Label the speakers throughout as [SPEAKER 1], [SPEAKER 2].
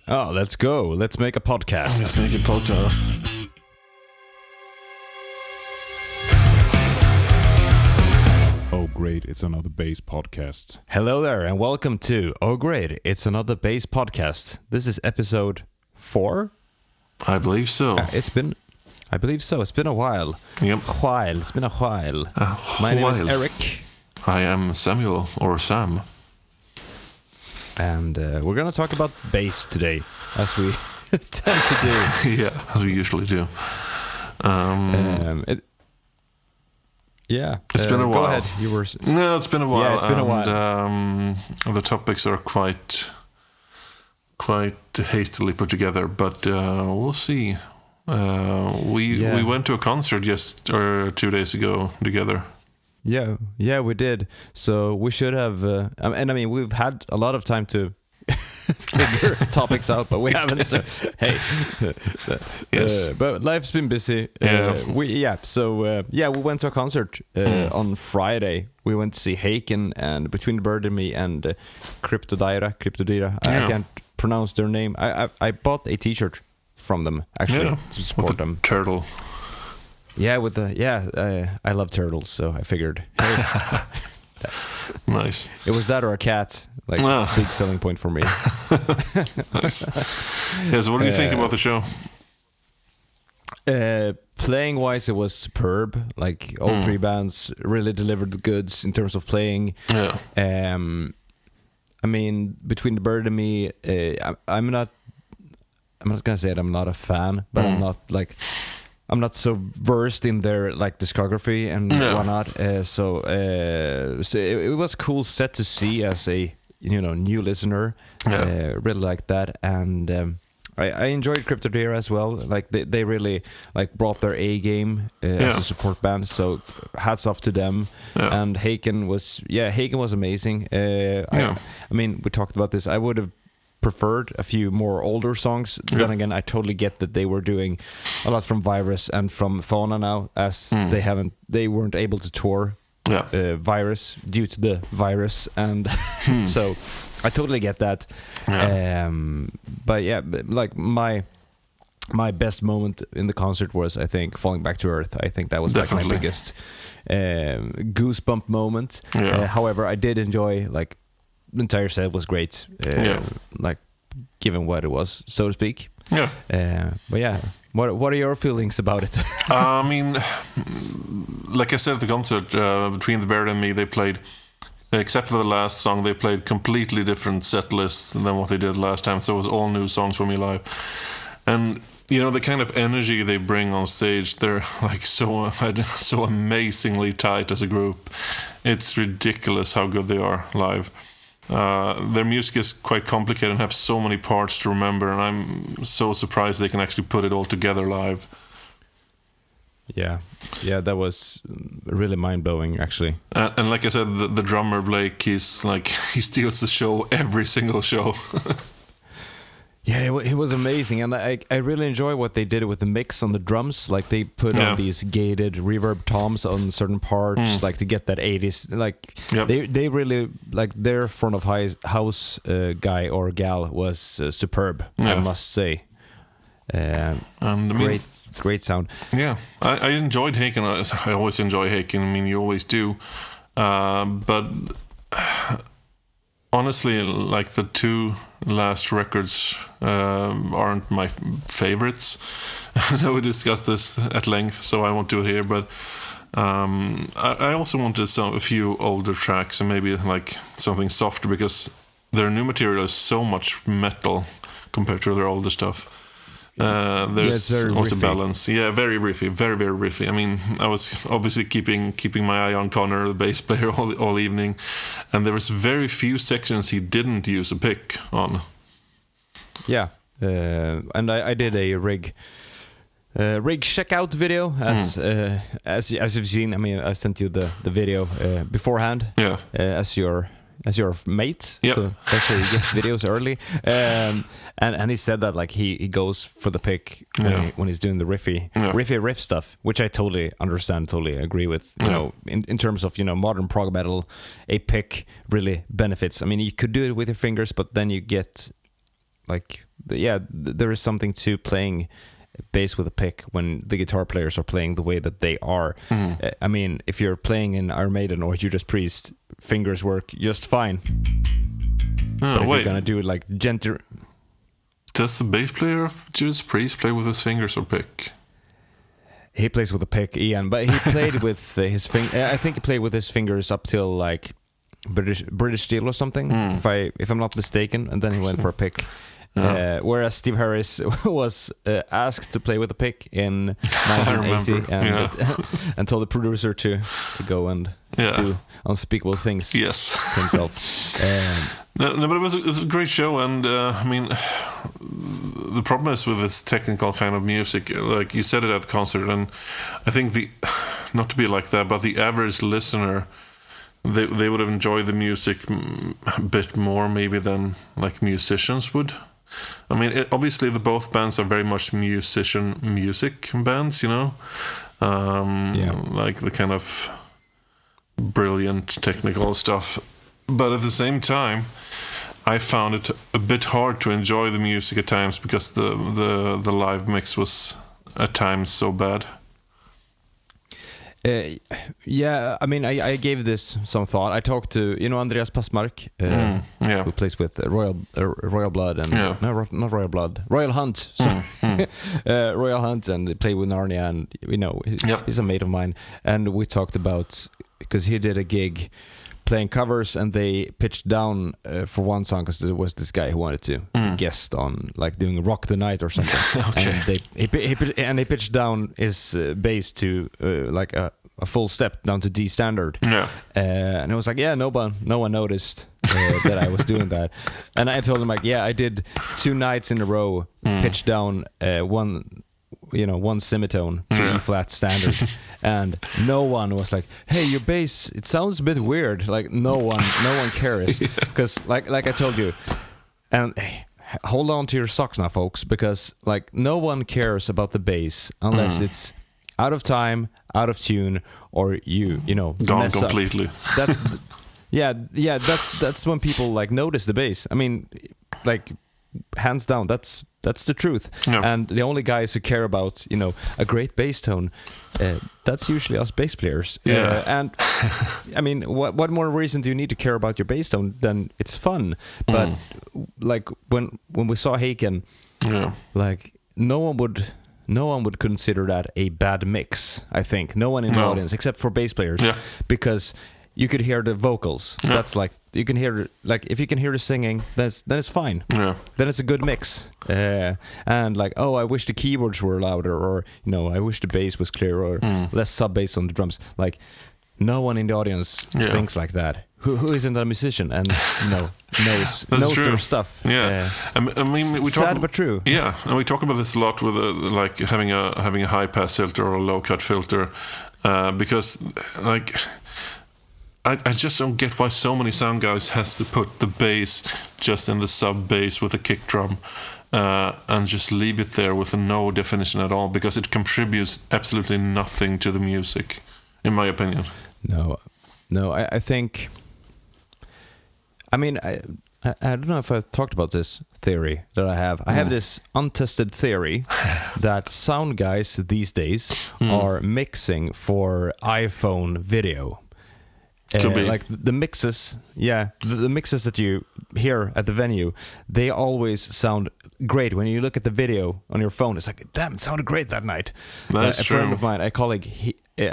[SPEAKER 1] Oh, let's go. Let's make a podcast.
[SPEAKER 2] Let's make a podcast.
[SPEAKER 3] Oh, great. It's another bass podcast.
[SPEAKER 1] Hello there, and welcome to Oh, great. It's another bass podcast. This is episode 4.
[SPEAKER 2] I believe so.
[SPEAKER 1] I believe so. It's been a while.
[SPEAKER 2] Yep.
[SPEAKER 1] It's been a while. My name is Erik.
[SPEAKER 2] I am Samuel, or Sam.
[SPEAKER 1] And we're going to talk about bass today, as we tend to do.
[SPEAKER 2] Yeah, as we usually do. It's been a while.
[SPEAKER 1] Go ahead.
[SPEAKER 2] No, it's been a while.
[SPEAKER 1] Yeah, it's been a while.
[SPEAKER 2] The topics are quite hastily put together, but we'll see. We went to a concert 2 days ago together.
[SPEAKER 1] Yeah, we did. So we should have, we've had a lot of time to figure topics out, but we haven't. So hey,
[SPEAKER 2] yes.
[SPEAKER 1] But life's been busy. We went to a concert on Friday. We went to see Haken and Between the Bird and Me and Cryptodira. I can't pronounce their name. I bought a T-shirt from them actually to support them.
[SPEAKER 2] Turtle.
[SPEAKER 1] Yeah, I love turtles, so I figured. Hey,
[SPEAKER 2] nice.
[SPEAKER 1] It was that or a cat, big selling point for me.
[SPEAKER 2] Nice. Yeah, so what do you think about the show?
[SPEAKER 1] Playing wise, it was superb. Like all three bands really delivered the goods in terms of playing.
[SPEAKER 2] Yeah.
[SPEAKER 1] Between the Bird and Me, I'm not gonna say that I'm not a fan, but I'm not so versed in their discography and whatnot. So it was a cool set to see as a new listener. Really liked that, and I enjoyed Cryptodira as well. Like they really brought their A game as a support band. So hats off to them. Yeah. And Haken was amazing. We talked about this. I would have preferred a few more older songs. Then again, I totally get that they were doing a lot from Virus and from Fauna now, as they weren't able to tour Virus due to the virus, and so I totally get that. My best moment in the concert was, I think, Falling Back to Earth. I think that was my biggest goosebump moment. However, I did enjoy the entire set was great, given what it was, so to speak. What are your feelings about it?
[SPEAKER 2] Like I said at the concert, Between the Bird and Me, they played, except for the last song, they played completely different set lists than what they did last time. So it was all new songs for me live, and the kind of energy they bring on stage, they're so amazingly tight as a group. It's ridiculous how good they are live. Their music is quite complicated and have so many parts to remember, and I'm so surprised they can actually put it all together live.
[SPEAKER 1] Yeah, that was really mind-blowing, actually.
[SPEAKER 2] And like I said, the drummer Blake, he steals the show every single show.
[SPEAKER 1] Yeah, it was amazing, and I really enjoy what they did with the mix on the drums. They put on these gated reverb toms on certain parts, to get that 80s. They really their front of house guy or gal was superb. I must say. Great sound.
[SPEAKER 2] Yeah, I enjoyed Haken. I always enjoy Haken. You always do, but. Honestly, the 2 last records aren't my favorites. I know we discussed this at length, so I won't do it here. But I also wanted a few older tracks and maybe something softer, because their new material is so much metal compared to their older stuff. There's also
[SPEAKER 1] riffy.
[SPEAKER 2] balance. Yeah, very riffy, very, very riffy. I was obviously keeping my eye on Connor, the bass player, all evening, and there was very few sections he didn't use a pick on. Yeah,
[SPEAKER 1] and I did a rig checkout video, as you've seen. I sent you the video beforehand.
[SPEAKER 2] Yeah,
[SPEAKER 1] as your mate, so that's how you get videos early. And he said that he goes for the pick when he's doing the riff stuff, which I totally understand, totally agree with. In terms of modern prog metal, a pick really benefits. You could do it with your fingers, but then you get there is something to playing bass with a pick when the guitar players are playing the way that they are. I mean, if you're playing in Iron Maiden or Judas Priest, fingers work just fine. But if you're gonna do it like gentle.
[SPEAKER 2] Does the bass player of Judas Priest play with his fingers or pick?
[SPEAKER 1] He plays with a pick, Ian, but he played with his I think he played with his fingers up till like British Steel or something, if I'm not mistaken, and then he went for a pick. Whereas Steve Harris was asked to play with a pick in 1980 and told the producer to go and do unspeakable things himself.
[SPEAKER 2] No, but it was a great show, and I mean, the problem is with this technical kind of music, like you said it at the concert, and I think not to be like that, but the average listener, they would have enjoyed the music a bit more maybe than like musicians would. I mean, obviously both bands are very much music bands, you know, like the kind of brilliant technical stuff. But at the same time, I found it a bit hard to enjoy the music at times because the live mix was at times so bad.
[SPEAKER 1] I mean, I gave this some thought. I talked to Andreas Passmark, who plays with Royal Blood and not Royal Blood, Royal Hunt. Royal Hunt, and they play with Narnia, and he's a mate of mine. And we talked about, because he did a gig playing covers, and they pitched down for one song because there was this guy who wanted to guest on, like doing Rock the Night or something.
[SPEAKER 2] Okay.
[SPEAKER 1] And they pitched down his bass to like a full step down to D standard. And it was like, no one noticed that I was doing that. And I told him like, I did 2 nights in a row, pitched down one semitone to E flat standard, and no one was like, hey, your bass, it sounds a bit weird. Like no one cares, because like I told you, and hold on to your socks now, folks, because like no one cares about the bass unless it's out of time, out of tune, or
[SPEAKER 2] gone
[SPEAKER 1] mess
[SPEAKER 2] completely
[SPEAKER 1] up. That's that's when people like notice the bass. I mean, like hands down, that's the truth. And the only guys who care about a great bass tone, that's usually us bass players. And I mean, what more reason do you need to care about your bass tone than it's fun? But like when we saw Haken, like no one would consider that a bad mix. I think no one in the audience except for bass players, because you could hear the vocals. That's like, you can hear, like, if you can hear the singing, then it's fine. Then it's a good mix. And like, I wish the keyboards were louder, or I wish the bass was clearer, or less sub bass on the drums. Like, no one in the audience thinks like that. Who isn't a musician and knows their stuff?
[SPEAKER 2] I mean, we
[SPEAKER 1] sad but true.
[SPEAKER 2] And we talk about this a lot with like having a high pass filter or a low cut filter, because like, I just don't get why so many sound guys has to put the bass just in the sub bass with a kick drum, and just leave it there with no definition at all, because it contributes absolutely nothing to the music, in my opinion. No, I think. I mean, I don't know if I've talked about this theory that I have. I have this untested theory that sound guys these days are mixing for iPhone video. Like the mixes, the mixes that you hear at the venue, they always sound great. When you look at the video on your phone, it's like, damn, it sounded great that night. That's true.
[SPEAKER 1] A friend of mine, a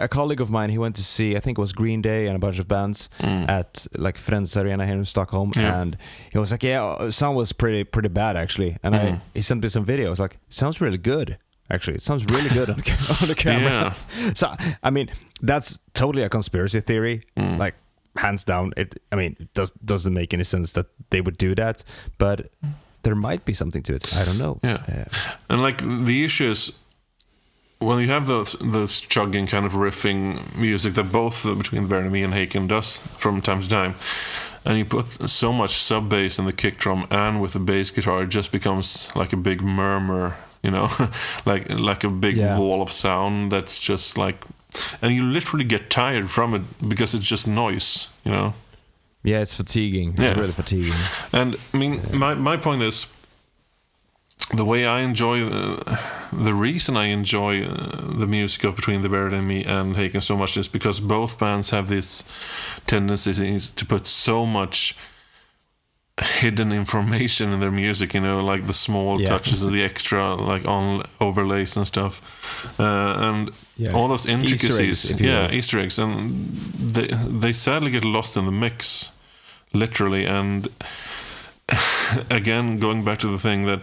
[SPEAKER 1] colleague of mine, he went to see, I think it was Green Day and a bunch of bands at like Friends Arena here in Stockholm, and he was like, sound was pretty bad actually, and he sent me some videos. Like, sounds really good. Actually, it sounds really good on the camera. So, I mean, that's totally a conspiracy theory. Like, hands down, it doesn't make any sense that they would do that. But there might be something to it. I don't know.
[SPEAKER 2] And like the issue is, when you have those chugging kind of riffing music that both between Vernon and Haken does from time to time, and you put so much sub bass in the kick drum and with the bass guitar, it just becomes like a big murmur. Like a big wall of sound that's just like, and you literally get tired from it because it's just noise,
[SPEAKER 1] Yeah, it's fatiguing. It's really fatiguing.
[SPEAKER 2] And I mean, my point is, the way I enjoy, the reason I enjoy the music of Between the Buried and Me and Haken so much is because both bands have this tendency to put so much hidden information in their music, like the small touches of the extra, like on overlays and stuff, and all those intricacies, Easter eggs, and they sadly get lost in the mix, literally. And again, going back to the thing that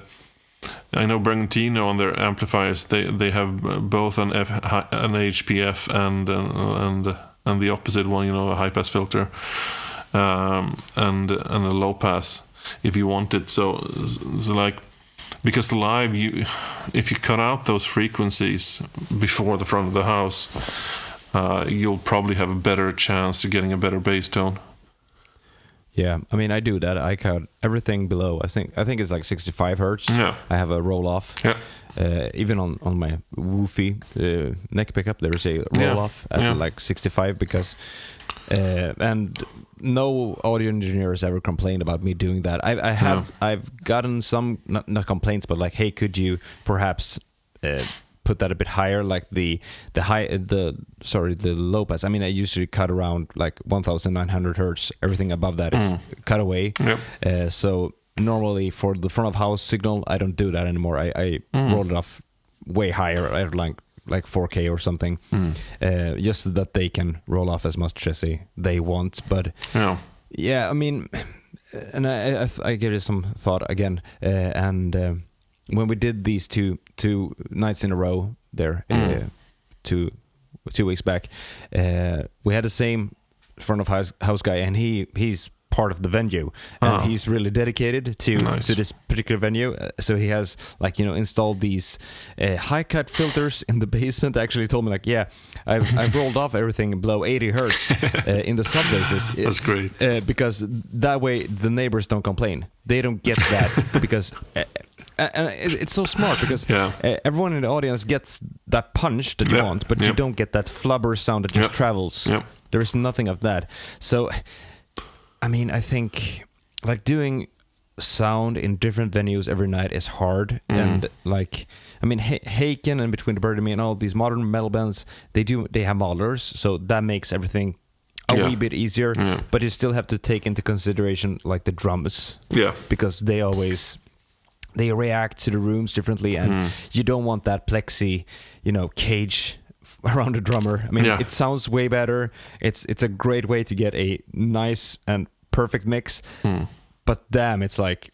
[SPEAKER 2] I know Bragantino on their amplifiers, they have both an HPF and the opposite one, a high pass filter. And a low pass if you want it. So like, because live, if you cut out those frequencies before the front of the house, you'll probably have a better chance of getting a better bass tone.
[SPEAKER 1] Yeah, I mean, I do that. I cut everything below. I think it's like 65 hertz.
[SPEAKER 2] Yeah.
[SPEAKER 1] I have a roll off.
[SPEAKER 2] Yeah.
[SPEAKER 1] Even on my woofy neck pickup, there is a roll off at like 65 because, and no audio engineers ever complained about me doing that. I've gotten some not complaints, but like, hey, could you perhaps put that a bit higher, like the low pass. I mean, I usually cut around like 1,900 hertz. Everything above that is cut away. Yep. So normally for the front of house signal, I don't do that anymore. I roll it off way higher, at like 4K or something, just so that they can roll off as much as they want. But yeah, I mean, and I gave it some thought again, and when we did these two nights in a row there, 2 weeks back, we had the same front of house guy, and he's part of the venue, and he's really dedicated to this particular venue. So he has installed these high cut filters in the basement. Actually told me I've rolled off everything below 80 hertz in the sub basses.
[SPEAKER 2] That's great,
[SPEAKER 1] because that way the neighbors don't complain. They don't get that because. And it's so smart because everyone in the audience gets that punch that you want, but you don't get that flubber sound that just travels. Yep. There is nothing of that. So, I mean, I think like doing sound in different venues every night is hard. And like, I mean, Haken and Between the Buried and Me and all these modern metal bands, they have modelers, so that makes everything a wee bit easier. Yeah. But you still have to take into consideration like the drums. Yeah. Because they react to the rooms differently, and you don't want that plexi, cage around the drummer. I mean, it sounds way better. It's a great way to get a nice and perfect mix. But damn, it's like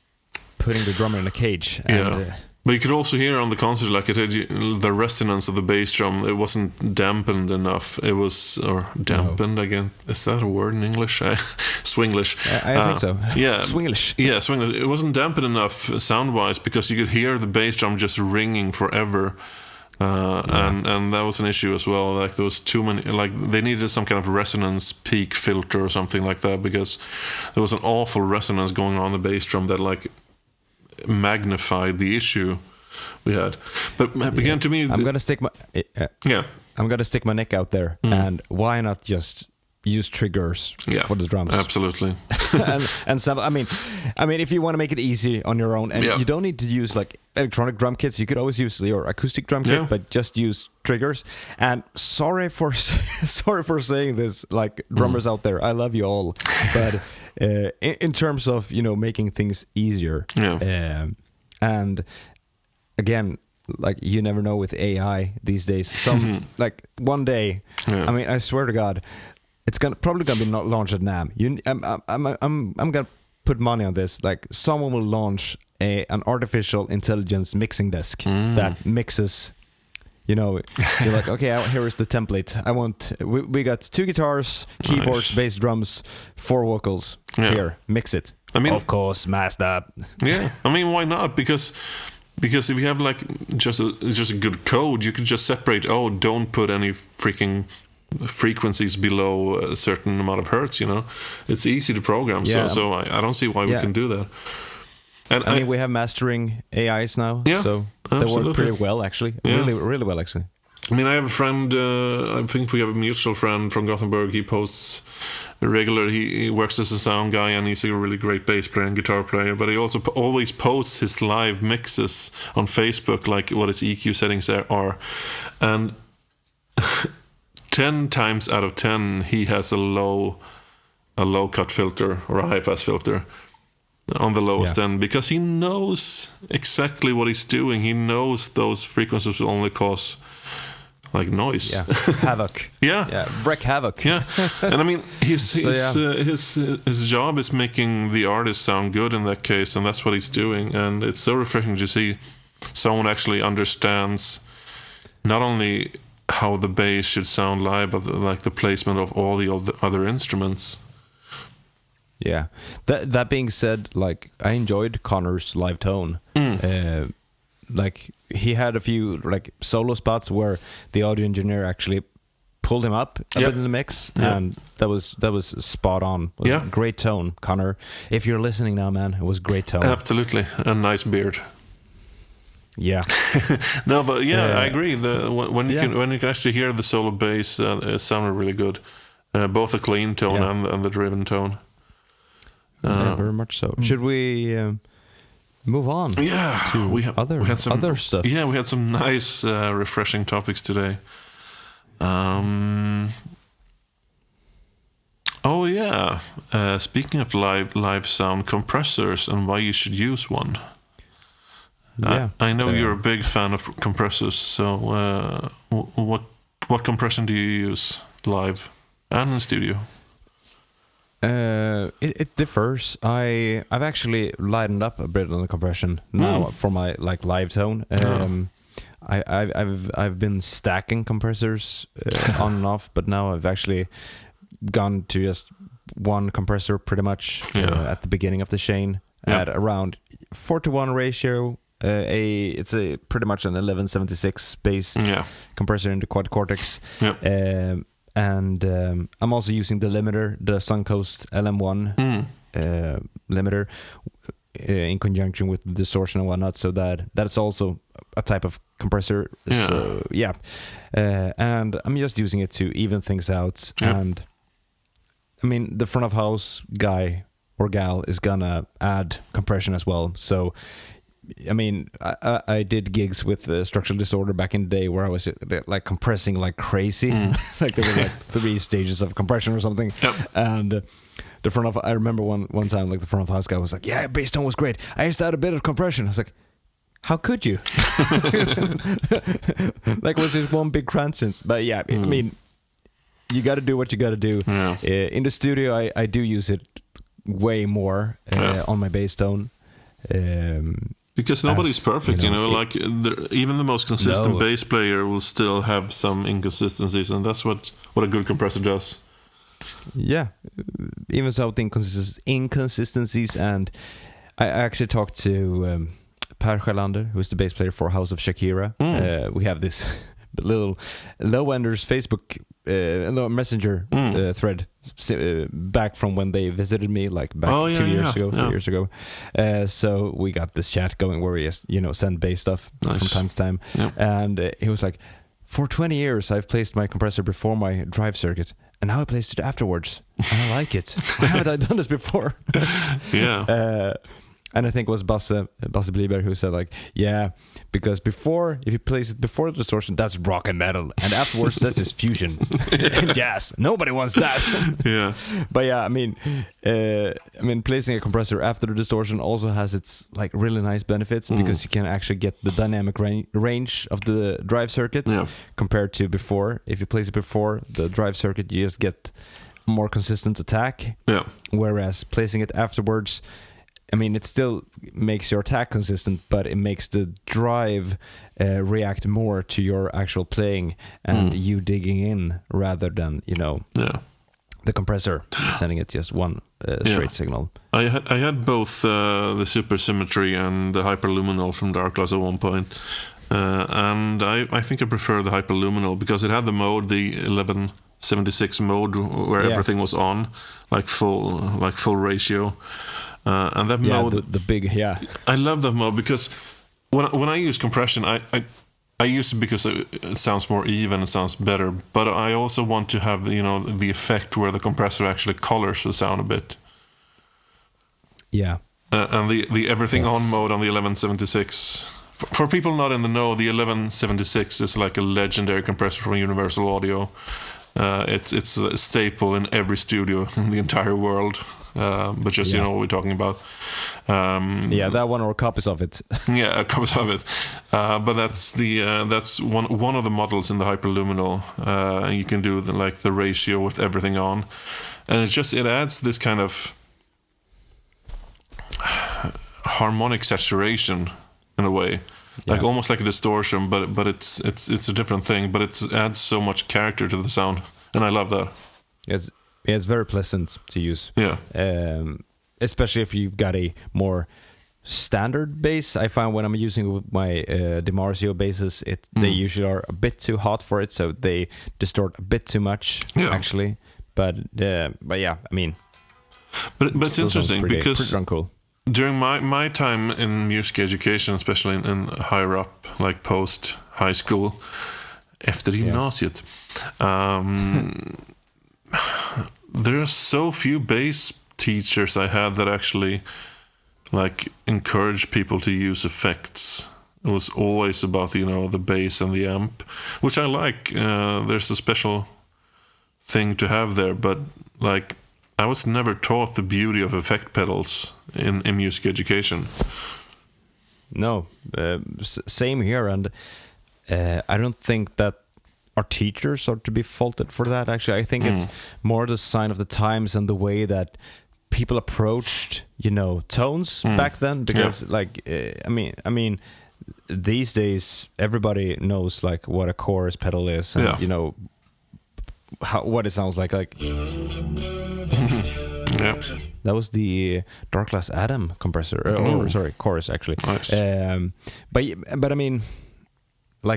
[SPEAKER 1] putting the drummer in a cage. And,
[SPEAKER 2] but you could also hear on the concert, like I said, the resonance of the bass drum. It wasn't dampened enough. It was, or dampened again. Is that a word in English? Swinglish.
[SPEAKER 1] I think so.
[SPEAKER 2] Yeah,
[SPEAKER 1] Swinglish.
[SPEAKER 2] Yeah, Swinglish. It wasn't dampened enough sound-wise because you could hear the bass drum just ringing forever. And that was an issue as well. Like there was too many. Like they needed some kind of resonance peak filter or something like that because there was an awful resonance going on the bass drum that like magnified the issue we had. But again, to me,
[SPEAKER 1] I'm gonna stick my neck out there, and why not just use triggers for the drums?
[SPEAKER 2] Absolutely.
[SPEAKER 1] and some, I mean, if you want to make it easy on your own, and you don't need to use like electronic drum kits, you could always use your acoustic drum kit, but just use triggers. And sorry for saying this, like drummers out there, I love you all, but in terms of making things easier, and again, like you never know with AI these days. Some like one day, I mean, I swear to God, it's probably gonna be not launched at NAMM. I'm gonna put money on this. Like someone will launch an artificial intelligence mixing desk that mixes. You're like, okay, here is the template. We got 2 guitars, keyboards, bass, drums, 4 vocals. Here, mix it. I mean, of course, masked up.
[SPEAKER 2] Yeah, I mean, why not? Because if you have like just a good code, you could just separate. Don't put any freaking frequencies below a certain amount of hertz. It's easy to program. So I don't see why we can do that. And
[SPEAKER 1] I mean, we have mastering AIs now, so they
[SPEAKER 2] absolutely.
[SPEAKER 1] work pretty well, actually. Really, really well, actually.
[SPEAKER 2] I mean, I have a friend, I think we have a mutual friend from Gothenburg. He posts regularly. He works as a sound guy, and he's a really great bass player and guitar player. But he also always posts his live mixes on Facebook, like what his EQ settings are. And 10 times out of 10, he has a low cut filter or a high pass filter on the lowest end, because he knows exactly what he's doing. He knows those frequencies will only cause like noise,
[SPEAKER 1] havoc, wreak havoc.
[SPEAKER 2] And I mean, his job is making the artist sound good in that case, and that's what he's doing. And it's so refreshing to see someone actually understands not only how the bass should sound live, but like the placement of all the other instruments.
[SPEAKER 1] Yeah. That being said, like, I enjoyed Connor's live tone. Like, he had a few like solo spots where the audio engineer actually pulled him up a bit in the mix, and that was spot on. It was great tone, Connor. If you're listening now, man, it was great tone.
[SPEAKER 2] Absolutely, a nice beard.
[SPEAKER 1] Yeah.
[SPEAKER 2] No, but I agree. When you can actually hear the solo bass, it sounded really good. Both the clean tone and the driven tone.
[SPEAKER 1] Very much so. Should we move on?
[SPEAKER 2] Yeah, we had some
[SPEAKER 1] other stuff.
[SPEAKER 2] Yeah, we had some nice, refreshing topics today. Speaking of live sound, compressors and why you should use one.
[SPEAKER 1] Yeah,
[SPEAKER 2] I know you're a big fan of compressors. So, what compression do you use live and in studio?
[SPEAKER 1] It differs. I've actually lightened up a bit on the compression now for my like live tone. I've been stacking compressors on and off, but now I've actually gone to just one compressor pretty much at the beginning of the chain at around 4:1 ratio. It's pretty much an 1176 based compressor in the quad cortex. And I'm also using the limiter, the Suncoast LM1 limiter, in conjunction with distortion and whatnot. So that's also a type of compressor. So and I'm just using it to even things out. And I mean, the front of house guy or gal is gonna add compression as well. So I mean, I did gigs with Structural Disorder back in the day where I was like compressing like crazy. Like there were like 3 stages of compression or something. And I remember one time like the front of house guy was like, yeah, bass tone was great. I used to add a bit of compression. I was like, how could you? Like, was it one big transient? But yeah, I mean, you got to do what you got to do. In the studio, I do use it way more on my bass tone.
[SPEAKER 2] Because nobody's perfect, like even the most consistent bass player will still have some inconsistencies, and that's what a good compressor does.
[SPEAKER 1] Yeah, even so, the inconsistencies. And I actually talked to Per Sjölander, who's the bass player for House of Shakira. We have this little Low-Enders Facebook messenger thread back from when they visited me, like back 3 years ago. So we got this chat going where we just, send bass stuff from time to time. And he was like, for 20 years I've placed my compressor before my drive circuit, and now I placed it afterwards, and I like it. Why haven't I done this before? And I think it was Basse Bliber who said like, yeah, because if you place it before the distortion, that's rock and metal, and afterwards that's just fusion and jazz. Nobody wants that. But yeah, I mean, placing a compressor after the distortion also has its like really nice benefits, because you can actually get the dynamic range of the drive circuit compared to before. If you place it before the drive circuit, you just get more consistent attack. Whereas placing it afterwards, I mean, it still makes your attack consistent, but it makes the drive react more to your actual playing and you digging in rather than, the compressor sending it just one straight signal.
[SPEAKER 2] I had both the supersymmetry and the hyperluminal from Dark Glass at one point. And I think I prefer the hyperluminal because it had the mode, the 1176 mode, where everything was on, like full ratio. And that mode,
[SPEAKER 1] the big,
[SPEAKER 2] I love that mode because when I use compression, I use it because it sounds more even, it sounds better. But I also want to have, the effect where the compressor actually colors the sound a bit.
[SPEAKER 1] Yeah.
[SPEAKER 2] And the everything on mode on the 1176. For people not in the know, the 1176 is like a legendary compressor from Universal Audio. It's a staple in every studio in the entire world. But just you know what we're talking about.
[SPEAKER 1] That one or copies of it.
[SPEAKER 2] Yeah, copies of it. But that's one of the models in the Hyperluminal. You can do the ratio with everything on, and it adds this kind of harmonic saturation in a way, like almost like a distortion, but it's a different thing. But it adds so much character to the sound, and I love that.
[SPEAKER 1] It's very pleasant to use.
[SPEAKER 2] Yeah.
[SPEAKER 1] Especially if you've got a more standard bass. I find when I'm using my DiMarzio basses, they usually are a bit too hot for it, so they distort a bit too much actually. But yeah, I mean.
[SPEAKER 2] But it's interesting because
[SPEAKER 1] pretty darn cool.
[SPEAKER 2] During my time in music education, especially in higher up, like post high school, efter gymnasiet, there are so few bass teachers I had that actually encouraged people to use effects. It was always about the bass and the amp, which I like. There's a special thing to have there, but I was never taught the beauty of effect pedals in music education.
[SPEAKER 1] No, same here, and I don't think that our teachers are to be faulted for that. Actually, I think it's more the sign of the times and the way that people approached, tones back then. Because, I mean, these days everybody knows what a chorus pedal is, and what it sounds like.
[SPEAKER 2] Yeah.
[SPEAKER 1] That was the Dark Glass Adam compressor, chorus actually.
[SPEAKER 2] Nice.
[SPEAKER 1] But I mean,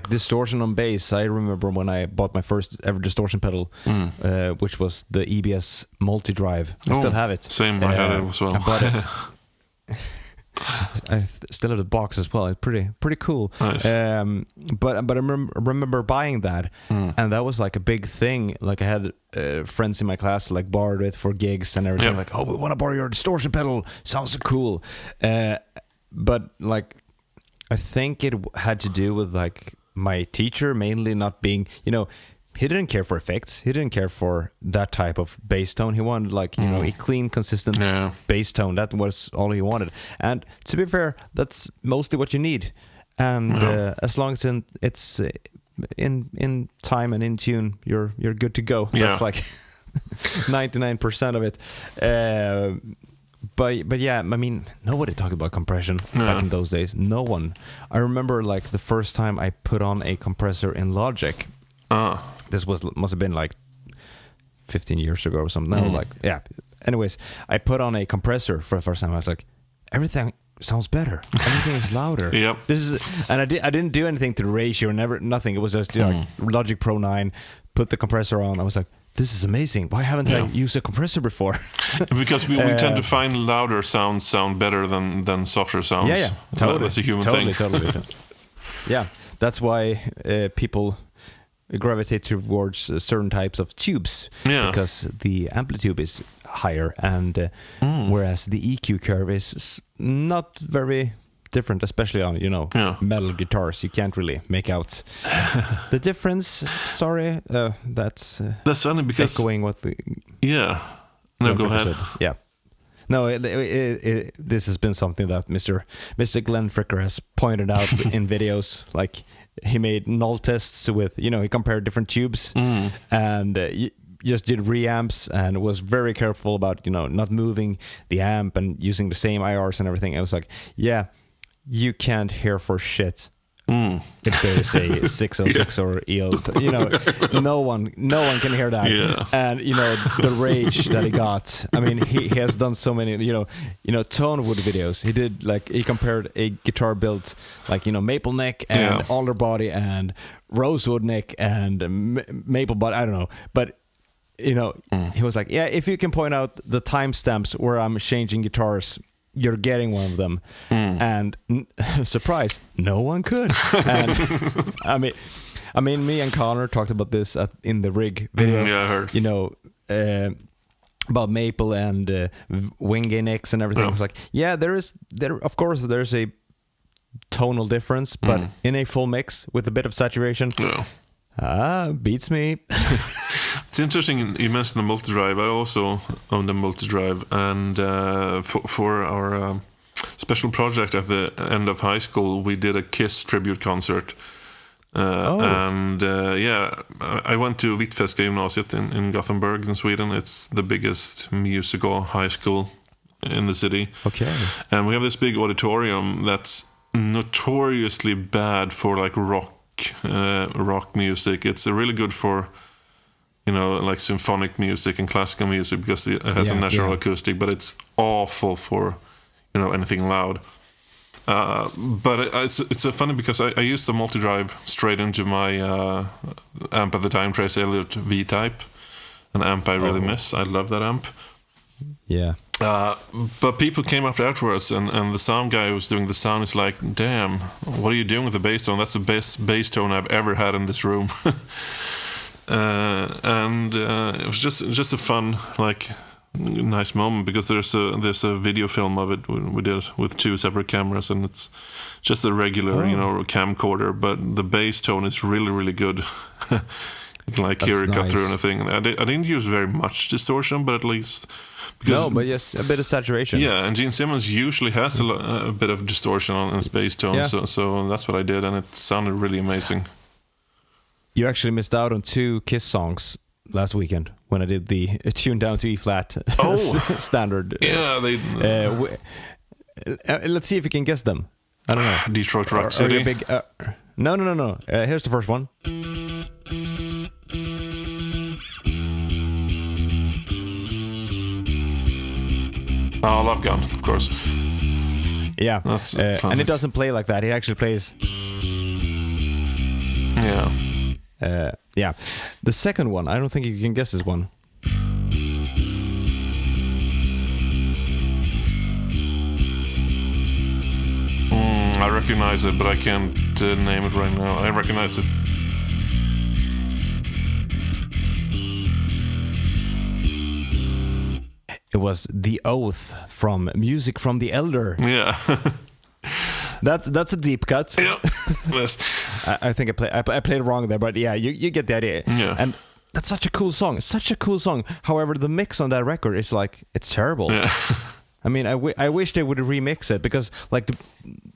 [SPEAKER 1] distortion on bass. I remember when I bought my first ever distortion pedal, which was the EBS Multi-Drive. I still have it.
[SPEAKER 2] Same, I had it as well.
[SPEAKER 1] I bought it. I still have the box as well. It's pretty cool.
[SPEAKER 2] Nice.
[SPEAKER 1] But I remember buying that, and that was a big thing. I had friends in my class borrowed it for gigs and everything.
[SPEAKER 2] Yep.
[SPEAKER 1] We want to borrow your distortion pedal. Sounds so cool. But I think it had to do with my teacher mainly not being, he didn't care for effects. He didn't care for that type of bass tone. He wanted a clean, consistent bass tone. That was all he wanted. And to be fair, that's mostly what you need. And as long as it's in time and in tune, you're good to go.
[SPEAKER 2] Yeah.
[SPEAKER 1] That's 99% of it. But yeah, I mean, nobody talked about compression back in those days. No one. I remember the first time I put on a compressor in Logic. This must have been 15 years ago or something. Anyways, I put on a compressor for the first time. I was like, everything sounds better. Everything is louder.
[SPEAKER 2] Yep.
[SPEAKER 1] And I didn't do anything to the ratio, nothing. It was just Logic Pro 9. Put the compressor on. I was like, this is amazing. Why haven't I used a compressor before?
[SPEAKER 2] Because we tend to find louder sounds sound better than softer sounds.
[SPEAKER 1] Yeah, totally.
[SPEAKER 2] That's a human thing.
[SPEAKER 1] Totally. Yeah, that's why people gravitate towards certain types of tubes, because the amplitude is higher, and whereas the EQ curve is not very different, especially on metal guitars. You can't really make out the difference. Sorry, that's
[SPEAKER 2] funny because
[SPEAKER 1] echoing what the
[SPEAKER 2] go ahead.
[SPEAKER 1] Yeah. No, this has been something that Mr. Glenn Fricker has pointed out in videos. He made null tests with, he compared different tubes and just did reamps and was very careful about, not moving the amp and using the same IRs and everything. I was like, you can't hear for shit if there's a 606 or EL. No one can hear that.
[SPEAKER 2] Yeah.
[SPEAKER 1] And the rage that he got. I mean, he has done so many Tonewood videos. He did he compared a guitar built maple neck and alder body and rosewood neck and maple body. I don't know, but he was like, if you can point out the timestamps where I'm changing guitars, you're getting one of them, and surprise, no one could. And I mean, me and Connor talked about this in the rig video.
[SPEAKER 2] Yeah, I heard.
[SPEAKER 1] You know, about maple and wing nicks and everything.
[SPEAKER 2] Yeah.
[SPEAKER 1] It's like, yeah, of course there's a tonal difference, but in a full mix with a bit of saturation, beats me.
[SPEAKER 2] It's interesting you mentioned the multi-drive. I also owned a multi-drive, and for our special project at the end of high school, we did a Kiss tribute concert. And I went to Hvitfeldtska gymnasiet in Gothenburg in Sweden. It's the biggest musical high school in the city.
[SPEAKER 1] Okay.
[SPEAKER 2] And we have this big auditorium that's notoriously bad for like rock music. It's really good for, you know, like symphonic music and classical music because it has a natural acoustic, but it's awful for, you know, anything loud. But it's funny because I used the multi-drive straight into my amp at the time, Trace Elliott V-Type, an amp I really miss. I love that amp.
[SPEAKER 1] Yeah.
[SPEAKER 2] But people came afterwards, and the sound guy who was doing the sound is like, damn, what are you doing with the bass tone? That's the best bass tone I've ever had in this room. And it was just a fun, like, nice moment because there's a video film of it we did with 2 separate cameras, and it's just a regular you know, camcorder, but the bass tone is really, really good. You can like hear it cut through anything. I didn't use very much distortion, but at least
[SPEAKER 1] but yes, a bit of saturation.
[SPEAKER 2] Yeah, and Gene Simmons usually has a bit of distortion on his bass tone, so that's what I did, and it sounded really amazing.
[SPEAKER 1] You actually missed out on 2 Kiss songs last weekend when I did the tune down to E flat standard.
[SPEAKER 2] Yeah,
[SPEAKER 1] let's see if you can guess them. I don't know.
[SPEAKER 2] Detroit Rock City.
[SPEAKER 1] No. Here's the first one.
[SPEAKER 2] Oh, Love Gun, of course.
[SPEAKER 1] Yeah,
[SPEAKER 2] that's
[SPEAKER 1] and it doesn't play like that. It actually plays.
[SPEAKER 2] Yeah.
[SPEAKER 1] Yeah. The second one, I don't think you can guess this one.
[SPEAKER 2] I recognize it, but I can't name it right now. I recognize it.
[SPEAKER 1] It was The Oath from Music from the Elder.
[SPEAKER 2] Yeah.
[SPEAKER 1] That's a deep cut.
[SPEAKER 2] Yeah. Yes.
[SPEAKER 1] I think I played wrong there, but yeah, you get the idea.
[SPEAKER 2] Yeah.
[SPEAKER 1] And that's such a cool song. It's such a cool song. However, the mix on that record is like, it's terrible.
[SPEAKER 2] Yeah.
[SPEAKER 1] I mean, I wish they would remix it because like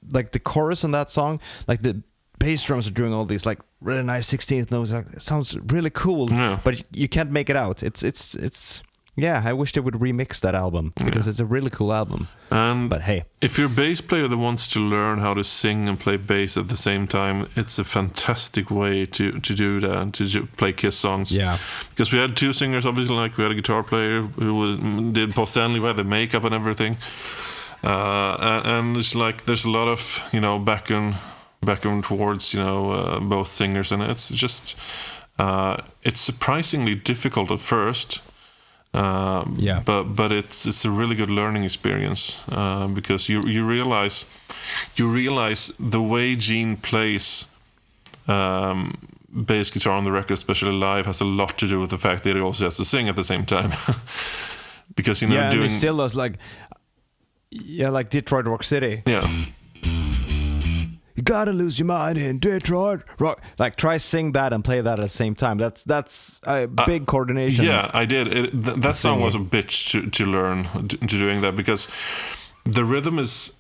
[SPEAKER 1] the chorus on that song, like the bass drums are doing all these like really nice 16th notes. Like, it sounds really cool, but you can't make it out. It's yeah, I wish they would remix that album because it's a really cool album. But hey,
[SPEAKER 2] if you're a bass player that wants to learn how to sing and play bass at the same time, it's a fantastic way to do that, to play Kiss songs.
[SPEAKER 1] Yeah,
[SPEAKER 2] because we had 2 singers, obviously. Like we had a guitar player who did Paul Stanley, we had the makeup and everything. And it's like there's a lot of, you know, back and towards, you know, both singers, and it's just it's surprisingly difficult at first. But it's a really good learning experience because you realize the way Gene plays bass guitar on the record, especially live, has a lot to do with the fact that he also has to sing at the same time. Because, you know,
[SPEAKER 1] and he still does like Detroit Rock City.
[SPEAKER 2] Yeah.
[SPEAKER 1] You gotta lose your mind in Detroit Rock. Like, try sing that and play that at the same time. That's a big coordination.
[SPEAKER 2] Yeah, I did. That song was a bitch to learn to doing that because the rhythm is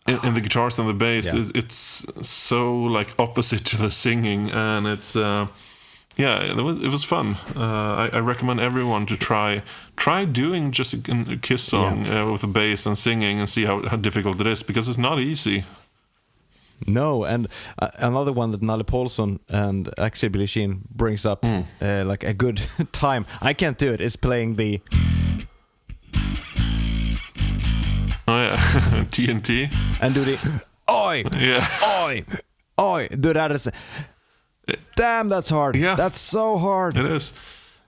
[SPEAKER 2] in the guitars and the bass.
[SPEAKER 1] Yeah.
[SPEAKER 2] It's so like opposite to the singing, and it's it was fun. I recommend everyone to try doing just a Kiss song with the bass and singing and see how difficult it is because it's not easy.
[SPEAKER 1] No, and another one that Nalle Paulson and actually Billie Jean brings up like a good time. I can't do it. Is playing the
[SPEAKER 2] TNT
[SPEAKER 1] and do the oi oi do that as damn, that's hard.
[SPEAKER 2] Yeah,
[SPEAKER 1] that's so hard.
[SPEAKER 2] It is.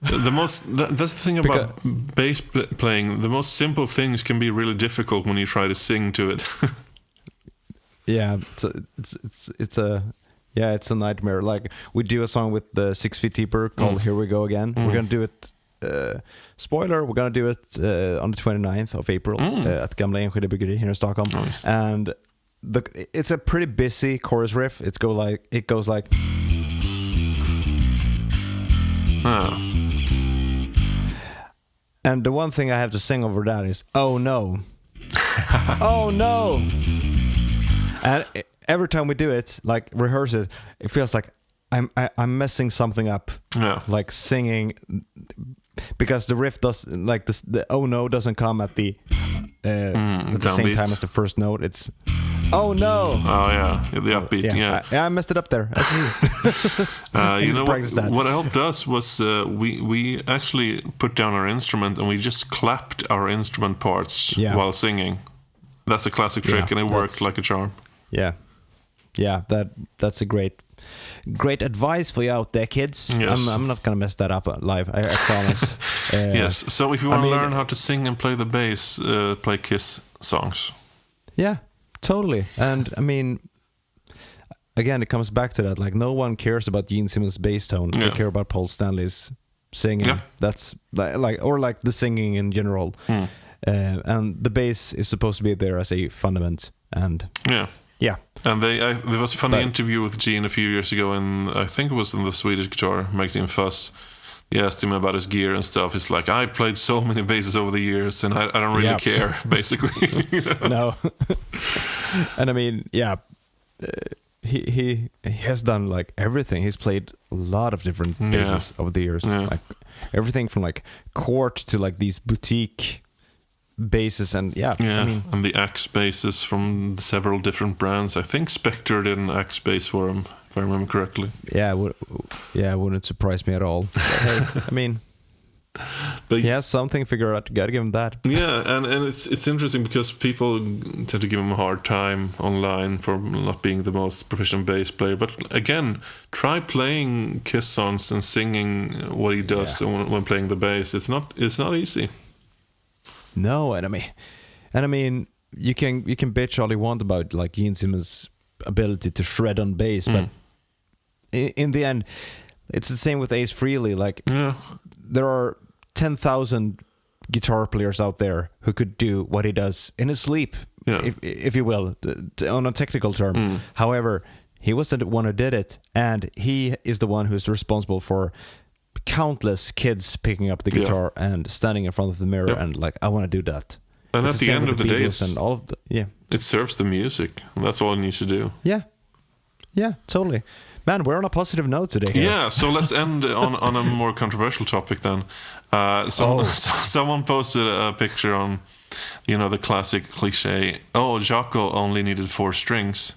[SPEAKER 2] That's the thing about bass playing. The most simple things can be really difficult when you try to sing to it.
[SPEAKER 1] Yeah, it's a nightmare. Like we do a song with the 6 Feet Deeper called "Here We Go Again." We're gonna do it. Spoiler: we're gonna do it on the 29th of April at Gamla Enskede Bryggeri here in Stockholm. Nice. And it's a pretty busy chorus riff. It goes like.
[SPEAKER 2] Oh.
[SPEAKER 1] And the one thing I have to sing over that is "Oh no, oh no." And every time we do it, like rehearse it, it feels like I'm messing something up.
[SPEAKER 2] Yeah.
[SPEAKER 1] Like singing, because the riff does like the "oh no" doesn't come at the same time as the first note. It's "oh no."
[SPEAKER 2] Oh yeah, the upbeat. Yeah,
[SPEAKER 1] I messed it up there.
[SPEAKER 2] You know what helped us was we actually put down our instrument and we just clapped our instrument parts while singing. That's a classic trick, and it worked like a charm.
[SPEAKER 1] Yeah, that's a great advice for you out there, kids.
[SPEAKER 2] Yes.
[SPEAKER 1] I'm not gonna mess that up live. I promise.
[SPEAKER 2] Yes. So if you want to learn how to sing and play the bass, play Kiss songs.
[SPEAKER 1] Yeah, totally. And I mean, again, it comes back to that. Like, no one cares about Gene Simmons' bass tone. They care about Paul Stanley's singing. Yeah. That's like the singing in general. And the bass is supposed to be there as a fundament. And yeah.
[SPEAKER 2] And there was a funny interview with Gene a few years ago, and I think it was in the Swedish Guitar magazine Fuss. He asked him about his gear and stuff. He's like, I played so many basses over the years, and I don't really care, basically. You know?
[SPEAKER 1] No. And I mean, he has done like everything. He's played a lot of different basses over the years. Yeah. Like everything from like Court to like these boutique basses, and I mean,
[SPEAKER 2] and the Axe basses from several different brands. I think Spectre did an Axe bass for him, if I remember correctly.
[SPEAKER 1] It wouldn't surprise me at all. But hey, I mean, but he has something figured out. Gotta give him that.
[SPEAKER 2] Yeah, and it's interesting because people tend to give him a hard time online for not being the most proficient bass player. But again, try playing Kiss songs and singing what he does when playing the bass. It's not easy.
[SPEAKER 1] No, and I mean, you can bitch all you want about like Gene Simmons' ability to shred on bass, but in the end, it's the same with Ace Frehley. Like, there are 10,000 guitar players out there who could do what he does in his sleep, if you will, on a technical term. However, he was the one who did it, and he is the one who's responsible for countless kids picking up the guitar and standing in front of the mirror and like, I want to do that.
[SPEAKER 2] And it's at the end of the day,
[SPEAKER 1] it
[SPEAKER 2] serves the music. That's all it needs to do.
[SPEAKER 1] Yeah, totally. Man, we're on a positive note today here.
[SPEAKER 2] Yeah, so let's end on a more controversial topic then. Someone posted a picture on, the classic cliche, Jaco only needed 4 strings.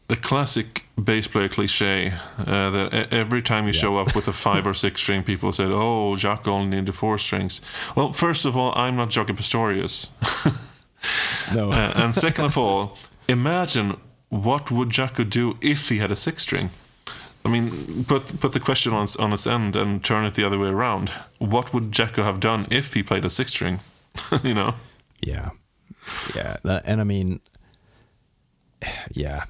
[SPEAKER 2] The classic bass player cliche that every time you show up with a 5 or 6 string, people said, Jaco only needed 4 strings. Well, first of all, I'm not Jaco Pastorius.
[SPEAKER 1] No.
[SPEAKER 2] And second of all, imagine what would Jaco do if he had a 6 string? I mean, put the question on its end and turn it the other way around. What would Jaco have done if he played a 6 string?
[SPEAKER 1] Yeah. And I mean, that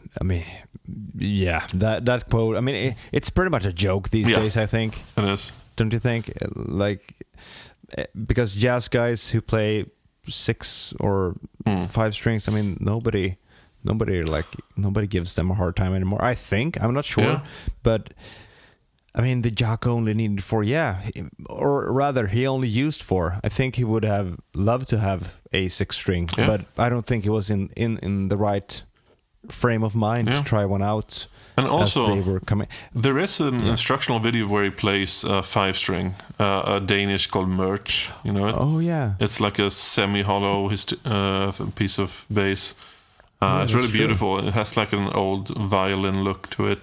[SPEAKER 1] quote, I mean, it's pretty much a joke these days, I think.
[SPEAKER 2] It is.
[SPEAKER 1] Don't you think? Like, because jazz guys who play 6 or 5 strings, I mean, nobody gives them a hard time anymore. I think, I'm not sure, but I mean, the Jaco only needed 4, or rather, he only used 4. I think he would have loved to have a 6 string, but I don't think he was in the right frame of mind to try one out.
[SPEAKER 2] And also,
[SPEAKER 1] they were coming.
[SPEAKER 2] There is an instructional video where he plays a 5 string, a Danish called Merch. You know it?
[SPEAKER 1] Oh yeah,
[SPEAKER 2] it's like a semi-hollow piece of bass. It's really beautiful. It has like an old violin look to it.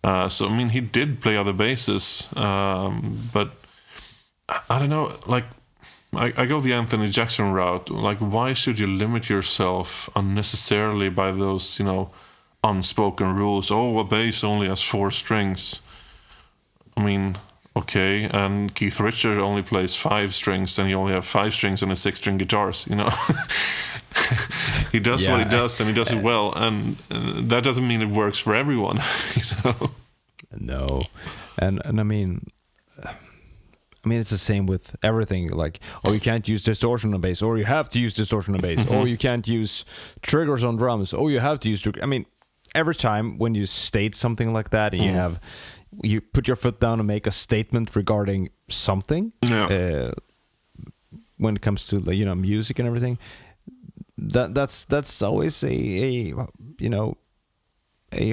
[SPEAKER 2] So I mean, he did play other basses, but I don't know. Like, I go the Anthony Jackson route. Like, why should you limit yourself unnecessarily by those, unspoken rules? A bass only has 4 strings. I mean, okay, and Keith Richards only plays 5 strings, and you only have 5 strings on his 6-string guitars, you know. He does what he does, and he does it well, and that doesn't mean it works for everyone, you know.
[SPEAKER 1] No, and I mean, it's the same with everything. Like, oh, you can't use distortion on bass, or you have to use distortion on bass, or you can't use triggers on drums, or you have to use. I mean, every time when you state something like that, and you put your foot down and make a statement regarding something, when it comes to music and everything, that's always a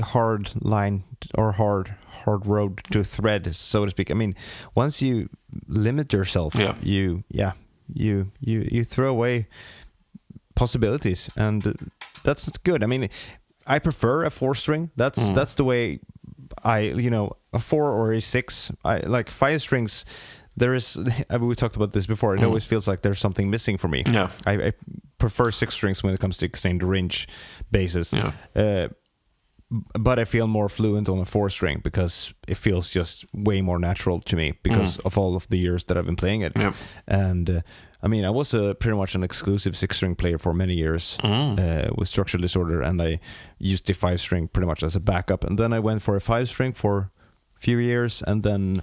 [SPEAKER 1] hard line or hard road to thread, so to speak. I mean, once you limit yourself, you throw away possibilities, and that's not good. I mean, I prefer a 4-string. That's the way a 4 or a 6. I like 5 strings. There is, we talked about this before. It always feels like there's something missing for me. Yeah, I prefer 6 strings when it comes to extended range basses. Yeah. But I feel more fluent on a 4-string because it feels just way more natural to me because of all of the years that I've been playing it. Yep. And I mean, I was pretty much an exclusive 6-string player for many years with Structural Disorder, and I used the 5-string pretty much as a backup. And then I went for a 5-string for a few years, and then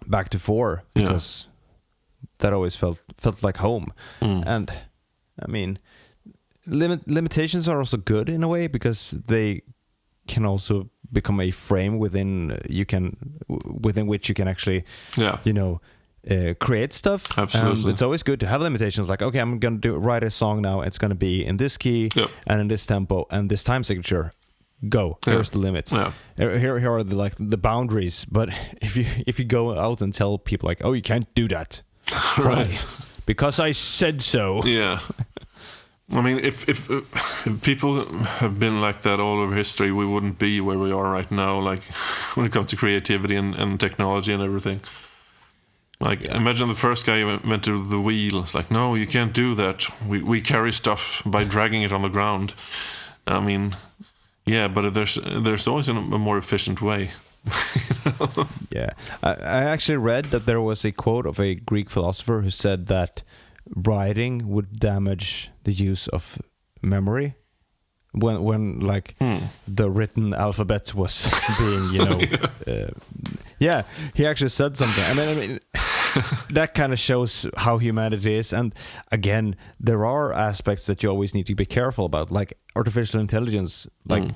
[SPEAKER 1] back to 4 because that always felt like home. And I mean, limitations are also good in a way because they can also become a frame within which you can actually create stuff. Absolutely. And it's always good to have limitations like, okay, I'm going to write a song now, it's going to be in this key and in this tempo and this time signature. Go. Here's the limits. Here are the boundaries. But if you go out and tell people like, oh, you can't do that, right? Because I said so. Yeah. I mean, if people have been like that all over history, we wouldn't be where we are right now. Like when it comes to creativity and technology and everything. Like imagine the first guy who went to the wheel. It's like, no, you can't do that. We carry stuff by dragging it on the ground. I mean, yeah, but there's always a more efficient way. Yeah, I actually read that there was a quote of a Greek philosopher who said that writing would damage the use of memory when the written alphabet was being he actually said something. I mean that kind of shows how humanity is. And again, there are aspects that you always need to be careful about, like artificial intelligence. Like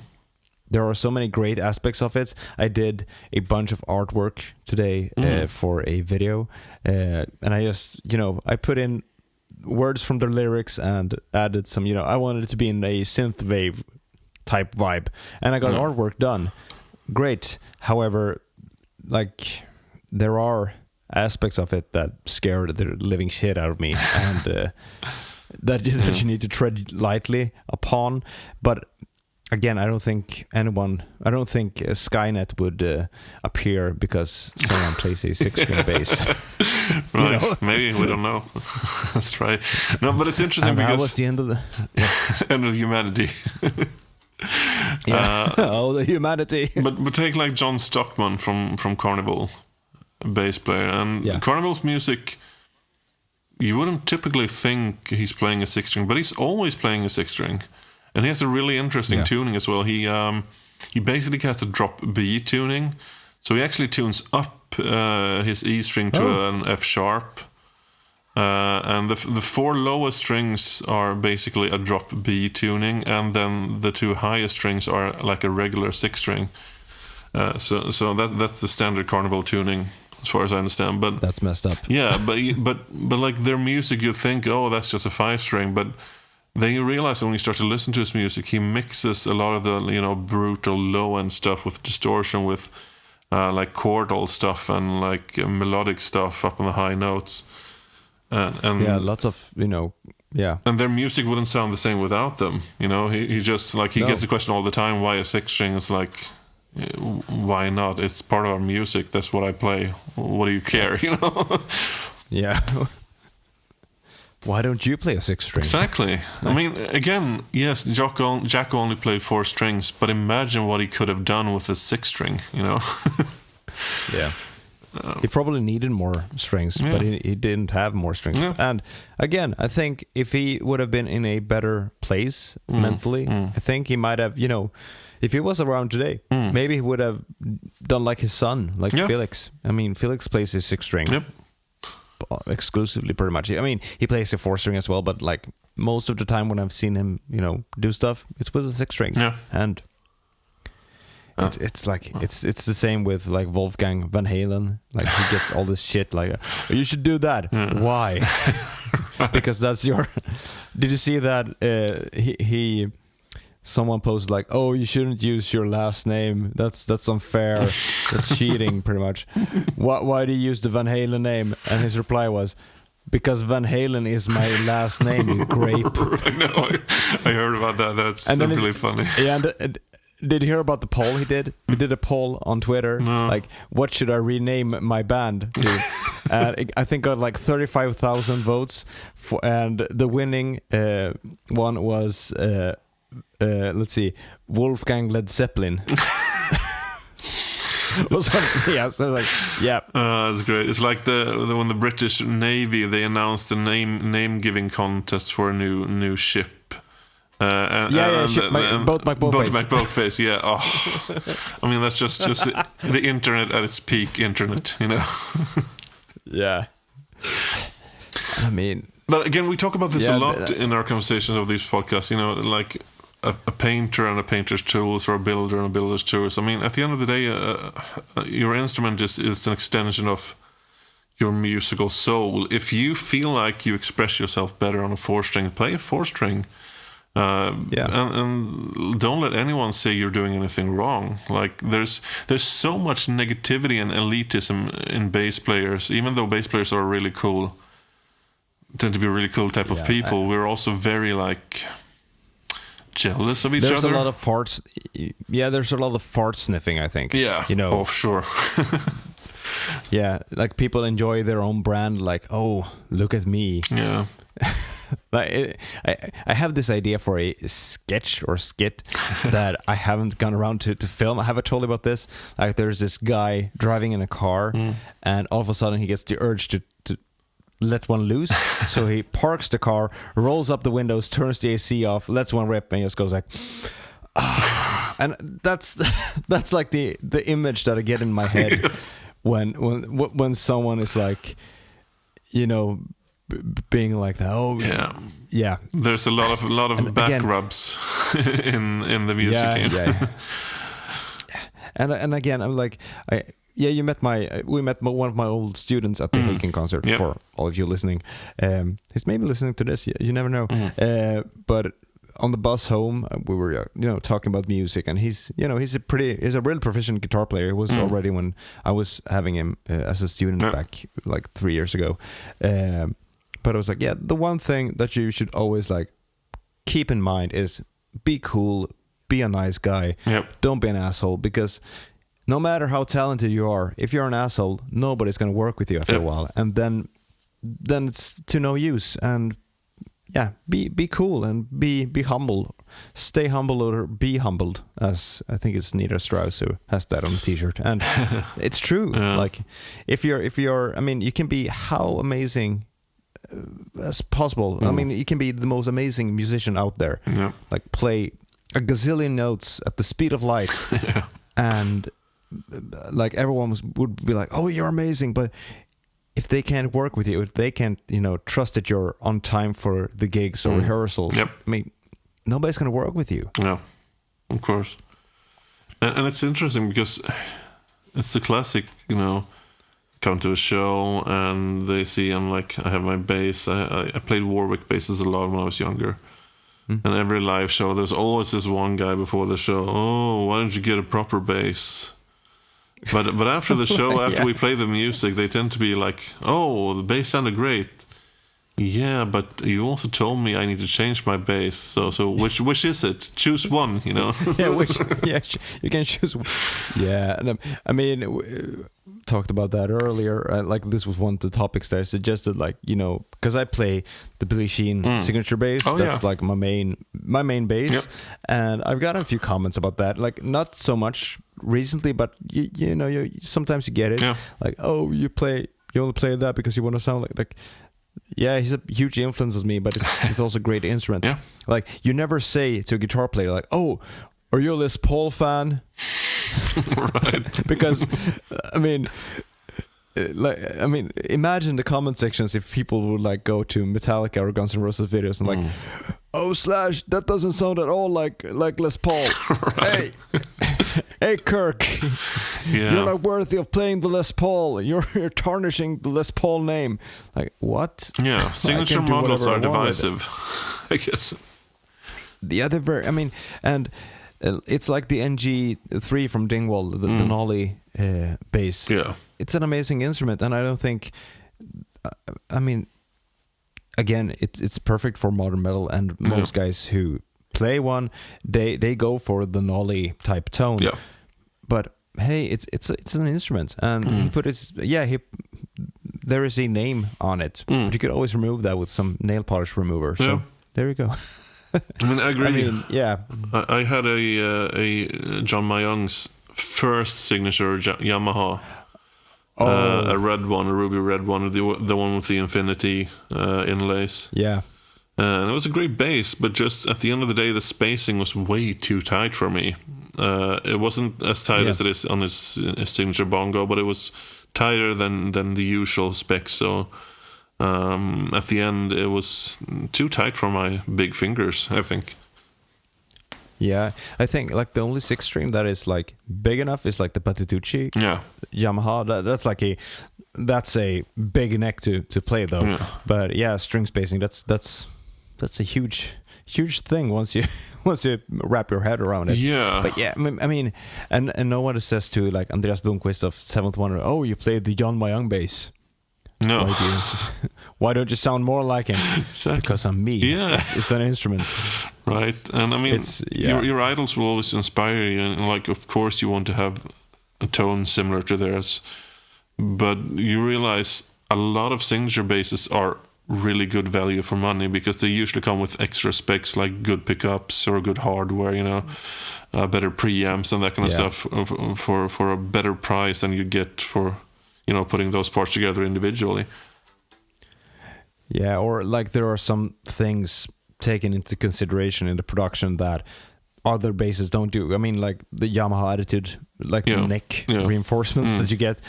[SPEAKER 1] there are so many great aspects of it. I did a bunch of artwork today for a video, and I just I put in words from the lyrics and added some, I wanted it to be in a synth wave type vibe, and I got artwork done. Great. However, like there are aspects of it that scared the living shit out of me, and that you need to tread lightly upon. But again, I don't think Skynet would appear because someone plays a 6-string bass.
[SPEAKER 2] Right? Maybe, we don't know. That's right. No, but it's interesting because
[SPEAKER 1] that was the end of the
[SPEAKER 2] end of humanity.
[SPEAKER 1] The humanity.
[SPEAKER 2] But take like John Stockman from Carnival, a bass player, and Carnival's music. You wouldn't typically think he's playing a 6-string, but he's always playing a 6-string. And he has a really interesting tuning as well. He basically has a drop B tuning, so he actually tunes up his E string to an F sharp, and the 4 lowest strings are basically a drop B tuning, and then the 2 highest strings are like a regular 6-string. So that's the standard Carnival tuning, as far as I understand. But
[SPEAKER 1] that's messed up.
[SPEAKER 2] Yeah, but like their music, you think, oh, that's just a 5-string, but then you realize when you start to listen to his music, he mixes a lot of the brutal low end stuff with distortion, with like chordal stuff and like melodic stuff up on the high notes. And
[SPEAKER 1] lots of
[SPEAKER 2] and their music wouldn't sound the same without them. He just like gets the question all the time, why a 6-string? It's like, why not? It's part of our music. That's what I play. What do you care?
[SPEAKER 1] Yeah. Why don't you play a 6-string?
[SPEAKER 2] Exactly. I mean, again, yes, Jaco only played 4 strings, but imagine what he could have done with a 6-string,
[SPEAKER 1] Yeah. He probably needed more strings, but he didn't have more strings. Yeah. And again, I think if he would have been in a better place mentally, I think he might have, if he was around today, maybe he would have done like his son, like Felix. I mean, Felix plays his 6 string exclusively, pretty much. I mean, he plays a 4 string as well, but like most of the time when I've seen him, do stuff, it's with a 6 string. Yeah. And it's like it's the same with like Wolfgang Van Halen. Like he gets all this shit like you should do that. Why? Because that's your. Did you see that someone posted like, oh, you shouldn't use your last name. That's unfair. That's cheating, pretty much. Why do you use the Van Halen name? And his reply was, because Van Halen is my last name, you grape.
[SPEAKER 2] No, I heard about that. That's really funny.
[SPEAKER 1] Yeah, and did you hear about the poll he did? He did a poll on Twitter, like, what should I rename my band to? And I think got like 35,000 votes, and the winning one was, let's see, Wolfgang Led Zeppelin. So like,
[SPEAKER 2] that's great. It's like when the British Navy, they announced the name giving contest for a new ship.
[SPEAKER 1] Boat
[SPEAKER 2] McBoatface. Yeah. Oh, I mean, that's just the internet at its peak. Internet,
[SPEAKER 1] Yeah. I mean,
[SPEAKER 2] but again, we talk about this a lot in our conversations of these podcasts. Like a painter and a painter's tools, or a builder and a builder's tools. I mean, at the end of the day, your instrument is an extension of your musical soul. If you feel like you express yourself better on a 4-string, play a 4-string. And don't let anyone say you're doing anything wrong. Like there's so much negativity and elitism in bass players. Even though bass players are really cool, tend to be a really cool type of people, we're also very like jealous of each other.
[SPEAKER 1] There's a lot of farts. Yeah, there's a lot of fart sniffing, I think.
[SPEAKER 2] Yeah, oh sure.
[SPEAKER 1] Yeah, like people enjoy their own brand. Like, oh, look at me.
[SPEAKER 2] Yeah.
[SPEAKER 1] Like I have this idea for a sketch or skit that I haven't gone around to film. I haven't told you about this. Like there's this guy driving in a car, and all of a sudden he gets the urge to let one loose. So he parks the car, rolls up the windows, turns the AC off, lets one rip, and just goes like, and that's like the image that I get in my head when someone is like, being like that. Oh yeah.
[SPEAKER 2] There's a lot of back again, rubs in the music.
[SPEAKER 1] Yeah. And again, I'm like, we met one of my old students at the Haken concert. For all of you listening, he's maybe listening to this. You never know. But on the bus home, we were talking about music, and he's a real proficient guitar player. He was already when I was having him as a student back like 3 years ago. But I was like, the one thing that you should always like keep in mind is be cool, be a nice guy. Don't be an asshole, because no matter how talented you are, if you're an asshole, nobody's going to work with you after a while, and then it's to no use. And be cool and be humble. Stay humble or be humbled, as I think it's Nita Strauss who has that on the t-shirt, and it's true. Like if you're, I mean, you can be how amazing as possible. I mean, you can be the most amazing musician out there. Like play a gazillion notes at the speed of light, and like everyone would be like, "Oh, you're amazing," but if they can't work with you, if they can't, trust that you're on time for the gigs or rehearsals, I mean, nobody's going to work with you.
[SPEAKER 2] Yeah, of course. And it's interesting because it's the classic, come to a show and they see I'm like, I have my bass. I played Warwick basses a lot when I was younger. And every live show, there's always this one guy before the show, oh, why don't you get a proper bass? But after the show, after we play the music, they tend to be like, oh, the bass sounded great. Yeah, but you also told me I need to change my bass. So which is it? Choose one, you can choose.
[SPEAKER 1] Yeah, I mean, talked about that earlier. Like this was one of the topics that I suggested. Like because I play the Billie Jean signature bass. That's like my main bass, and I've gotten a few comments about that. Like not so much recently, but you sometimes you get it.
[SPEAKER 2] Yeah.
[SPEAKER 1] Like you only play that because you want to sound like. Yeah, he's a huge influence on me, but it's also a great instrument.
[SPEAKER 2] Yeah.
[SPEAKER 1] Like you never say to a guitar player like, "Oh, are you a Les Paul fan?"
[SPEAKER 2] Right.
[SPEAKER 1] Because imagine the comment sections if people would like go to Metallica or Guns N' Roses videos and like, "Oh Slash, that doesn't sound at all like Les Paul."
[SPEAKER 2] Right.
[SPEAKER 1] Hey Kirk,
[SPEAKER 2] Yeah.
[SPEAKER 1] you're not worthy of playing the Les Paul. You're tarnishing the Les Paul name. Like what?
[SPEAKER 2] Yeah, signature models are divisive, I guess.
[SPEAKER 1] Yeah, they're very. And it's like the NG3 from Dingwall, the Denali bass.
[SPEAKER 2] Yeah.
[SPEAKER 1] It's an amazing instrument, and I don't think. Again, it's perfect for modern metal, and most guys who play one, they go for the Nolly type tone.
[SPEAKER 2] Yeah.
[SPEAKER 1] But hey, it's an instrument, and he put there is a name on it, but you could always remove that with some nail polish remover. So there you go.
[SPEAKER 2] I agree.
[SPEAKER 1] Yeah.
[SPEAKER 2] I had a John Mayung's first signature Yamaha. A red one, a ruby red one, the one with the infinity inlays.
[SPEAKER 1] Yeah.
[SPEAKER 2] And it was a great bass, but just at the end of the day, the spacing was way too tight for me. It wasn't as tight as it is on his signature bongo, but it was tighter than the usual specs. So at the end, it was too tight for my big fingers, I think.
[SPEAKER 1] Yeah, I think like the only 6-string that is like big enough is like the Patitucci Yamaha. That's a big neck to play though. Yeah. But yeah, string spacing that's a huge thing once you wrap your head around it.
[SPEAKER 2] Yeah.
[SPEAKER 1] But yeah, and no one says to like Andreas Blomqvist of Seventh Wonder, "Oh, you played the John Mayung bass."
[SPEAKER 2] No.
[SPEAKER 1] Why don't you sound more like him? Exactly. Because I'm me.
[SPEAKER 2] Yeah.
[SPEAKER 1] It's an instrument.
[SPEAKER 2] Right. And your idols will always inspire you. And like, of course, you want to have a tone similar to theirs. But you realize a lot of signature basses are really good value for money because they usually come with extra specs like good pickups or good hardware, better preamps and that kind of stuff for a better price than you get for putting those parts together individually.
[SPEAKER 1] Yeah, or like there are some things taken into consideration in the production that other basses don't do. I mean, like the Yamaha Attitude, like the neck reinforcements that you get.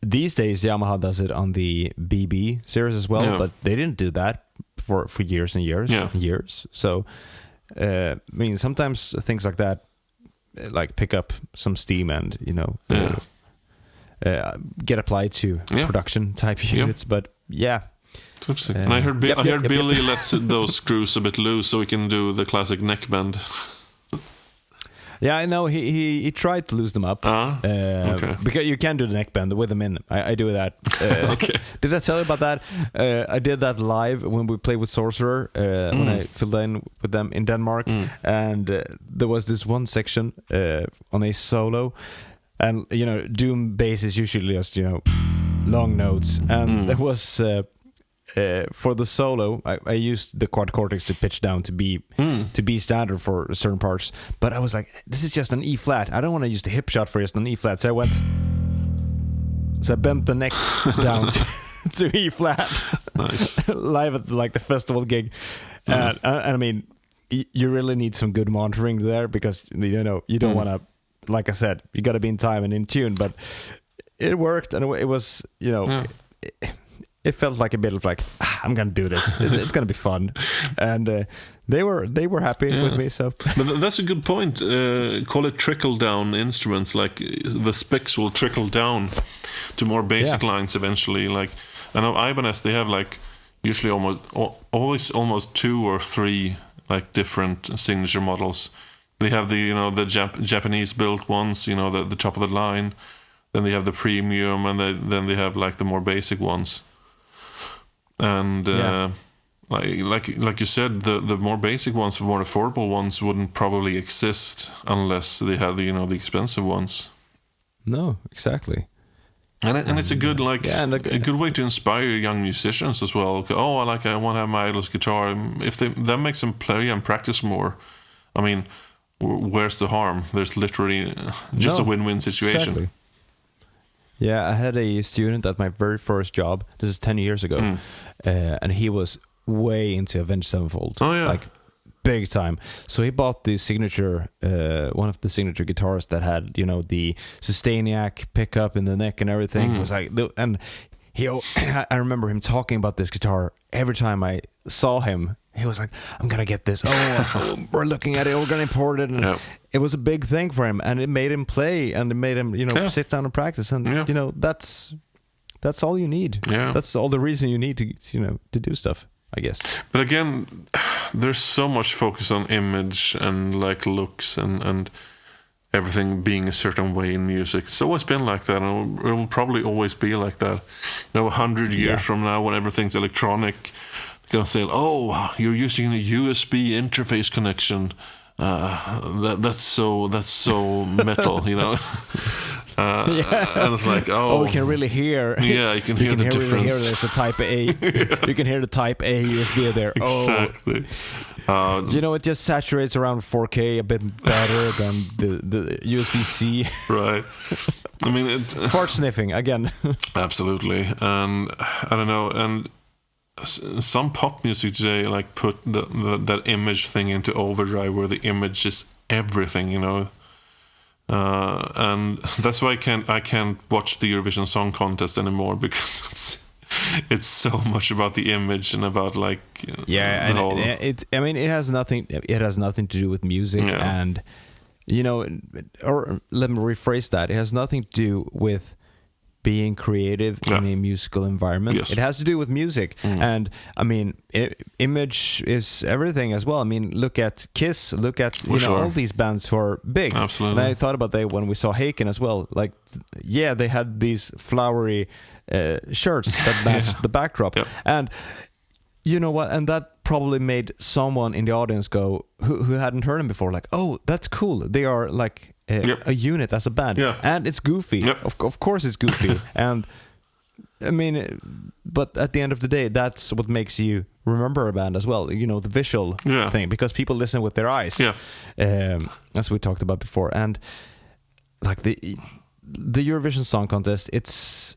[SPEAKER 1] These days, Yamaha does it on the BB series as well, but they didn't do that for years and years and years. So, sometimes things like that, like pick up some steam and, get applied to production type units, but
[SPEAKER 2] and I heard Billy lets those screws a bit loose so he can do the classic neck bend.
[SPEAKER 1] Yeah, I know he tried to lose them up.
[SPEAKER 2] Okay.
[SPEAKER 1] Because you can do the neck bend with them in. I do that.
[SPEAKER 2] Okay.
[SPEAKER 1] Did I tell you about that? I did that live when we played with Sorcerer when I filled in with them in Denmark, and there was this one section on a solo. And doom bass is usually just long notes, and there was for the solo I used the quad cortex to pitch down to be standard for certain parts, but I was like, this is just an E flat. I don't want to use the hip shot for just an E flat, so I bent the neck down to E flat.
[SPEAKER 2] Nice.
[SPEAKER 1] Live at like the festival gig, and I mean, you really need some good monitoring there because you don't want to. Like I said, you got to be in time and in tune, but it worked, and it was, it felt like a bit of like, I'm gonna do this. It's gonna be fun, and they were happy with me. So,
[SPEAKER 2] but that's a good point. Call it trickle down instruments. Like the specs will trickle down to more basic lines eventually. Like I know Ibanez, they have like usually always almost 2 or 3 like different signature models. They have the Japanese built ones, the top of the line. Then they have the premium, and then they have like the more basic ones. And like you said, the more basic ones, the more affordable ones, wouldn't probably exist unless they had the expensive ones.
[SPEAKER 1] No, exactly.
[SPEAKER 2] And it's a good
[SPEAKER 1] and
[SPEAKER 2] a good way to inspire young musicians as well. Oh, I want to have my idol's guitar. If that makes them play and practice more, I mean, where's the harm? There's literally just a win-win situation.
[SPEAKER 1] Exactly. Yeah, I had a student at my very first job. This is 10 years ago, and he was way into Avenged Sevenfold.
[SPEAKER 2] Oh yeah,
[SPEAKER 1] like big time. So he bought the signature, one of the signature guitars that had, you know, the Sustainiac pickup in the neck and everything. It was like, and I remember him talking about this guitar every time I saw him. He was like, I'm gonna get this. Oh, we're looking at it. We're gonna import it. And it was a big thing for him, and it made him play, and it made him, you know, sit down and practice. And you know, that's all you need. Yeah, that's all the reason you need to, you know, to do stuff, I guess.
[SPEAKER 2] But again, there's so much focus on image and like looks and everything being a certain way in music. It's always been like that, and it will probably always be like that. You know, 100 years from now, when everything's electronic, they're gonna say, "Oh, you're using a USB interface connection. That's so metal," you know. And it's like,
[SPEAKER 1] oh, you can really hear.
[SPEAKER 2] Yeah, you can hear the difference.
[SPEAKER 1] Really hear there's a Type A. You can hear the Type A USB there.
[SPEAKER 2] Exactly.
[SPEAKER 1] You know, it just saturates around 4K a bit better than the USB-C.
[SPEAKER 2] Right. I mean,
[SPEAKER 1] fart sniffing again.
[SPEAKER 2] Absolutely, and I don't know, and some pop music today like put that image thing into overdrive, where the image is everything, you know. And that's why I can't watch the Eurovision Song Contest anymore, because it's so much about the image and about like
[SPEAKER 1] and I mean it has nothing to do with music, and you know, or let me rephrase that, it has nothing to do with being creative in a musical environment. It has to do with music. And I mean, image is everything as well. I mean, look at Kiss, look at all these bands who are big.
[SPEAKER 2] Absolutely.
[SPEAKER 1] And I thought about that when we saw Haken as well. Like, they had these flowery shirts that matched the backdrop. And you know what? And that probably made someone in the audience go, who hadn't heard them before, like, oh, that's cool. They are like a unit as a band, and it's goofy. Of course it's goofy. And I mean, but at the end of the day, that's what makes you remember a band as well, you know, the visual thing, because people listen with their eyes, as we talked about before. And like the Eurovision Song Contest, it's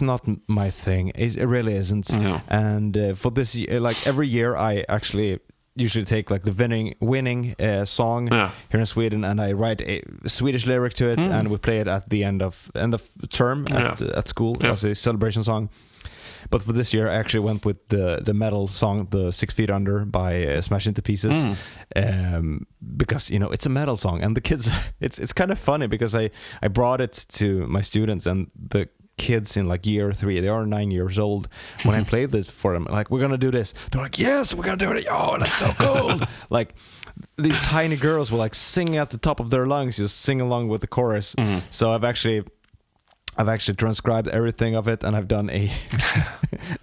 [SPEAKER 1] not my thing. It really isn't. And for this year, like every year, I actually usually take like the winning song here in Sweden, and I write a Swedish lyric to it, and we play it at the end of term at school as a celebration song. But for this year, I actually went with the metal song, the 6 Feet Under by Smash Into Pieces, because, you know, it's a metal song, and the kids, it's kind of funny because I brought it to my students, and the kids in like year 3, they are 9 years old, when I played this for them, like, we're gonna do this, they're like, yes, we're gonna do it. Oh, that's so cool. Like, these tiny girls will like sing at the top of their lungs, just sing along with the chorus. So I've actually transcribed everything of it, and I've done a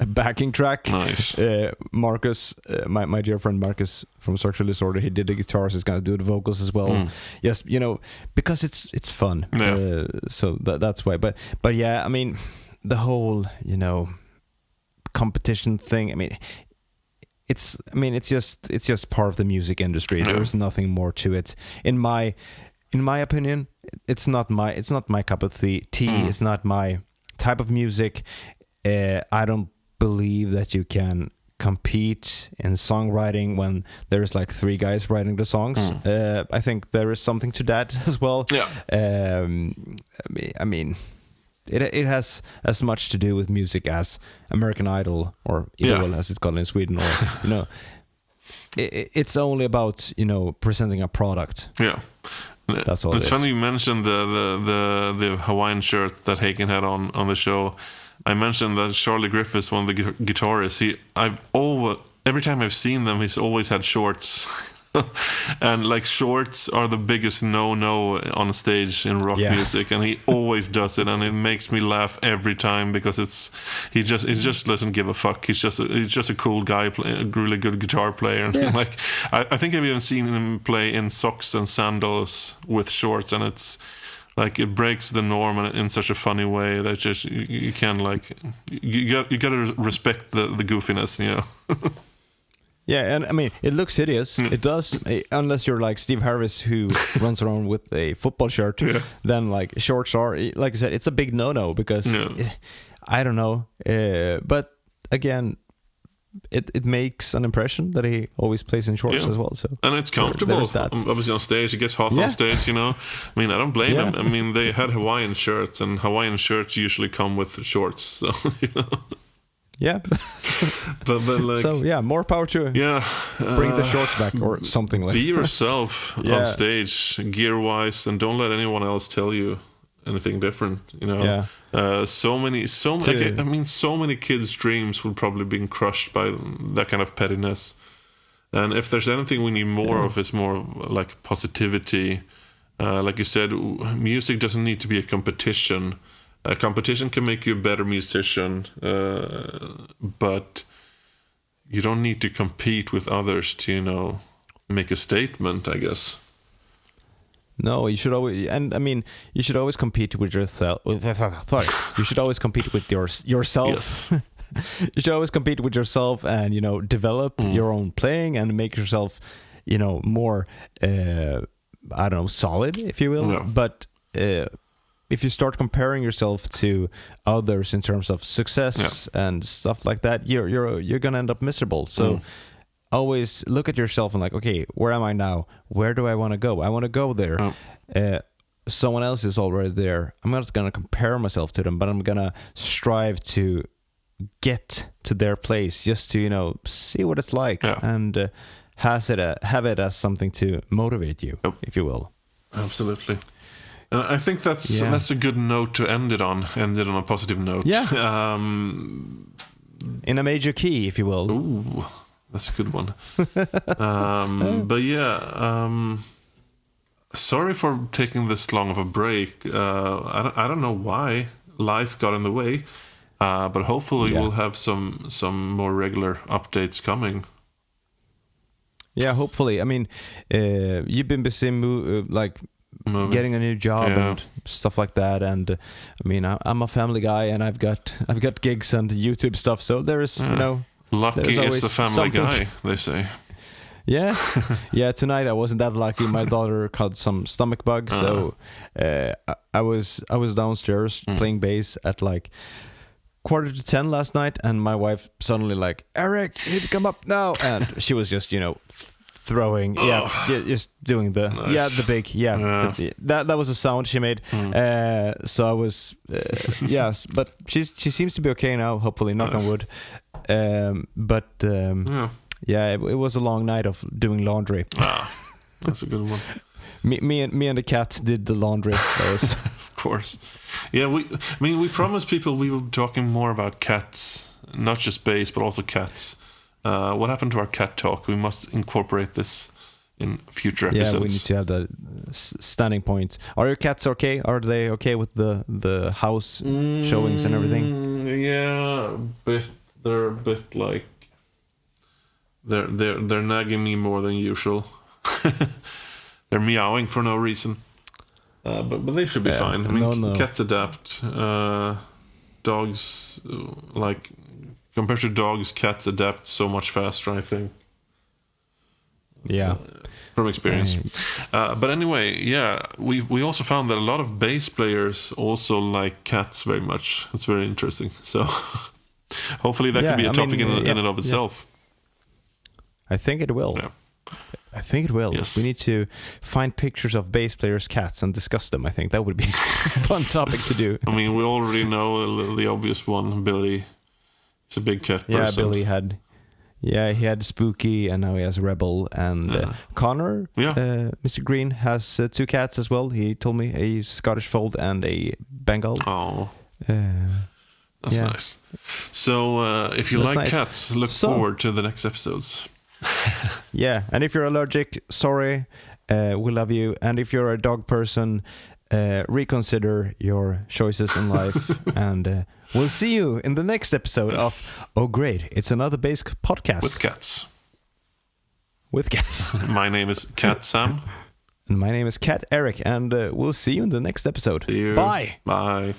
[SPEAKER 1] backing track.
[SPEAKER 2] Nice.
[SPEAKER 1] Marcus, my dear friend Marcus from Structural Disorder, he did the guitars, he's gonna do the vocals as well. Yes, you know, because it's fun. So that's why. But yeah, I mean, the whole, you know, competition thing, I mean, it's just part of the music industry. There's nothing more to it. In my opinion, it's not my cup of tea. It's not my type of music. I don't believe that you can compete in songwriting when there's like 3 guys writing the songs. I think there is something to that as well. I mean, it has as much to do with music as American Idol, or Idol as it's called in Sweden, or you know, it's only about, you know, presenting a product. That's all.
[SPEAKER 2] It's funny you mentioned the Hawaiian shirt that Haken had on the show. I mentioned that Charlie Griffiths, one of the guitarists, every time I've seen them, he's always had shorts. And like, shorts are the biggest no on stage in rock music, and he always does it, and it makes me laugh every time, because he just doesn't give a fuck. He's just a cool guy, a really good guitar player. And like, I think I've even seen him play in socks and sandals with shorts, and it's Like it breaks the norm in such a funny way that just you can like you got to respect the goofiness, you know.
[SPEAKER 1] Yeah, and I mean, it looks hideous. It does, unless you're like Steve Harris, who runs around with a football shirt. Yeah. Then like shorts are, like I said, it's a big no-no because I don't know. But again, it makes an impression that he always plays in shorts as well. So
[SPEAKER 2] and it's comfortable. Obviously on stage, it gets hot on stage. You know, I mean, I don't blame him. I mean, they had Hawaiian shirts, and Hawaiian shirts usually come with shorts. So you know.
[SPEAKER 1] Yeah,
[SPEAKER 2] but like,
[SPEAKER 1] so yeah, more power to him.
[SPEAKER 2] Yeah,
[SPEAKER 1] bring the shorts back or something like.
[SPEAKER 2] Be yourself on stage, gear wise, and don't let anyone else tell you anything different. You know, so many kids' dreams would probably been crushed by that kind of pettiness. And if there's anything we need more of, is more like positivity. Like you said, music doesn't need to be a competition. A competition can make you a better musician, but you don't need to compete with others to, you know, make a statement, I guess.
[SPEAKER 1] No, you should always, and I mean, you should always compete with yourself. You should always compete with yourself.
[SPEAKER 2] Yes.
[SPEAKER 1] You should always compete with yourself, and you know, develop your own playing and make yourself, you know, more, I don't know, solid, if you will. Yeah. But if you start comparing yourself to others in terms of success and stuff like that, you're gonna end up miserable. So always look at yourself and like, okay, where am I now? Where do I want to go? I want to go there. Someone else is already there. I'm not gonna compare myself to them, but I'm gonna strive to get to their place, just to, you know, see what it's like, and have it as something to motivate you, if you will.
[SPEAKER 2] Absolutely. I think that's a good note to end it on. End it on a positive note.
[SPEAKER 1] Yeah. In a major key, if you will.
[SPEAKER 2] Ooh, that's a good one. But yeah, sorry for taking this long of a break. I don't know why. Life got in the way. But hopefully we'll have some more regular updates coming.
[SPEAKER 1] Yeah, hopefully. I mean, you've been busy getting a new job and stuff like that, and I mean, I'm a family guy, and I've got gigs and YouTube stuff, so there's you know,
[SPEAKER 2] lucky is the family guy, they say.
[SPEAKER 1] Yeah. Tonight I wasn't that lucky. My daughter caught some stomach bug, so I was downstairs playing bass at like 9:45 last night, and my wife suddenly like, Erik, you need to come up now, and she was just, you know, throwing, just doing the the big that was a sound she made. So I was but she seems to be okay now, hopefully, knock on wood. It was a long night of doing laundry.
[SPEAKER 2] That's a good one.
[SPEAKER 1] me and the cat did the laundry.
[SPEAKER 2] Of course. Yeah, we promised people we were talking more about cats, not just bass but also cats. What happened to our cat talk? We must incorporate this in future episodes.
[SPEAKER 1] Yeah, we need to have the standing point. Are your cats okay? Are they okay with the house showings and everything?
[SPEAKER 2] Yeah, they're a bit like they're nagging me more than usual. They're meowing for no reason. But they should be fine. I mean, cats adapt. Dogs, like, compared to dogs, cats adapt so much faster, I think.
[SPEAKER 1] Yeah.
[SPEAKER 2] From experience. But anyway, we also found that a lot of bass players also like cats very much. It's very interesting. So hopefully that could be a topic in and of itself.
[SPEAKER 1] I think it will.
[SPEAKER 2] Yeah.
[SPEAKER 1] I think it will.
[SPEAKER 2] Yes.
[SPEAKER 1] We need to find pictures of bass players' cats and discuss them. I think that would be a fun topic to do.
[SPEAKER 2] I mean, we already know the obvious one, Billy. He's a big cat person.
[SPEAKER 1] Yeah, Billy had... Yeah, he had Spooky, and now he has Rebel. And Connor, Mr. Green, has 2 cats as well. He told me a Scottish Fold and a Bengal.
[SPEAKER 2] Oh, that's nice. So if you like cats, look forward to the next episodes.
[SPEAKER 1] Yeah, and if you're allergic, sorry, we love you. And if you're a dog person, reconsider your choices in life. And we'll see you in the next episode of Oh Great, It's Another Bass Podcast.
[SPEAKER 2] With cats.
[SPEAKER 1] With cats.
[SPEAKER 2] My name is Cat Sam.
[SPEAKER 1] And my name is Cat Erik, and we'll see you in the next episode.
[SPEAKER 2] See you.
[SPEAKER 1] Bye.
[SPEAKER 2] Bye.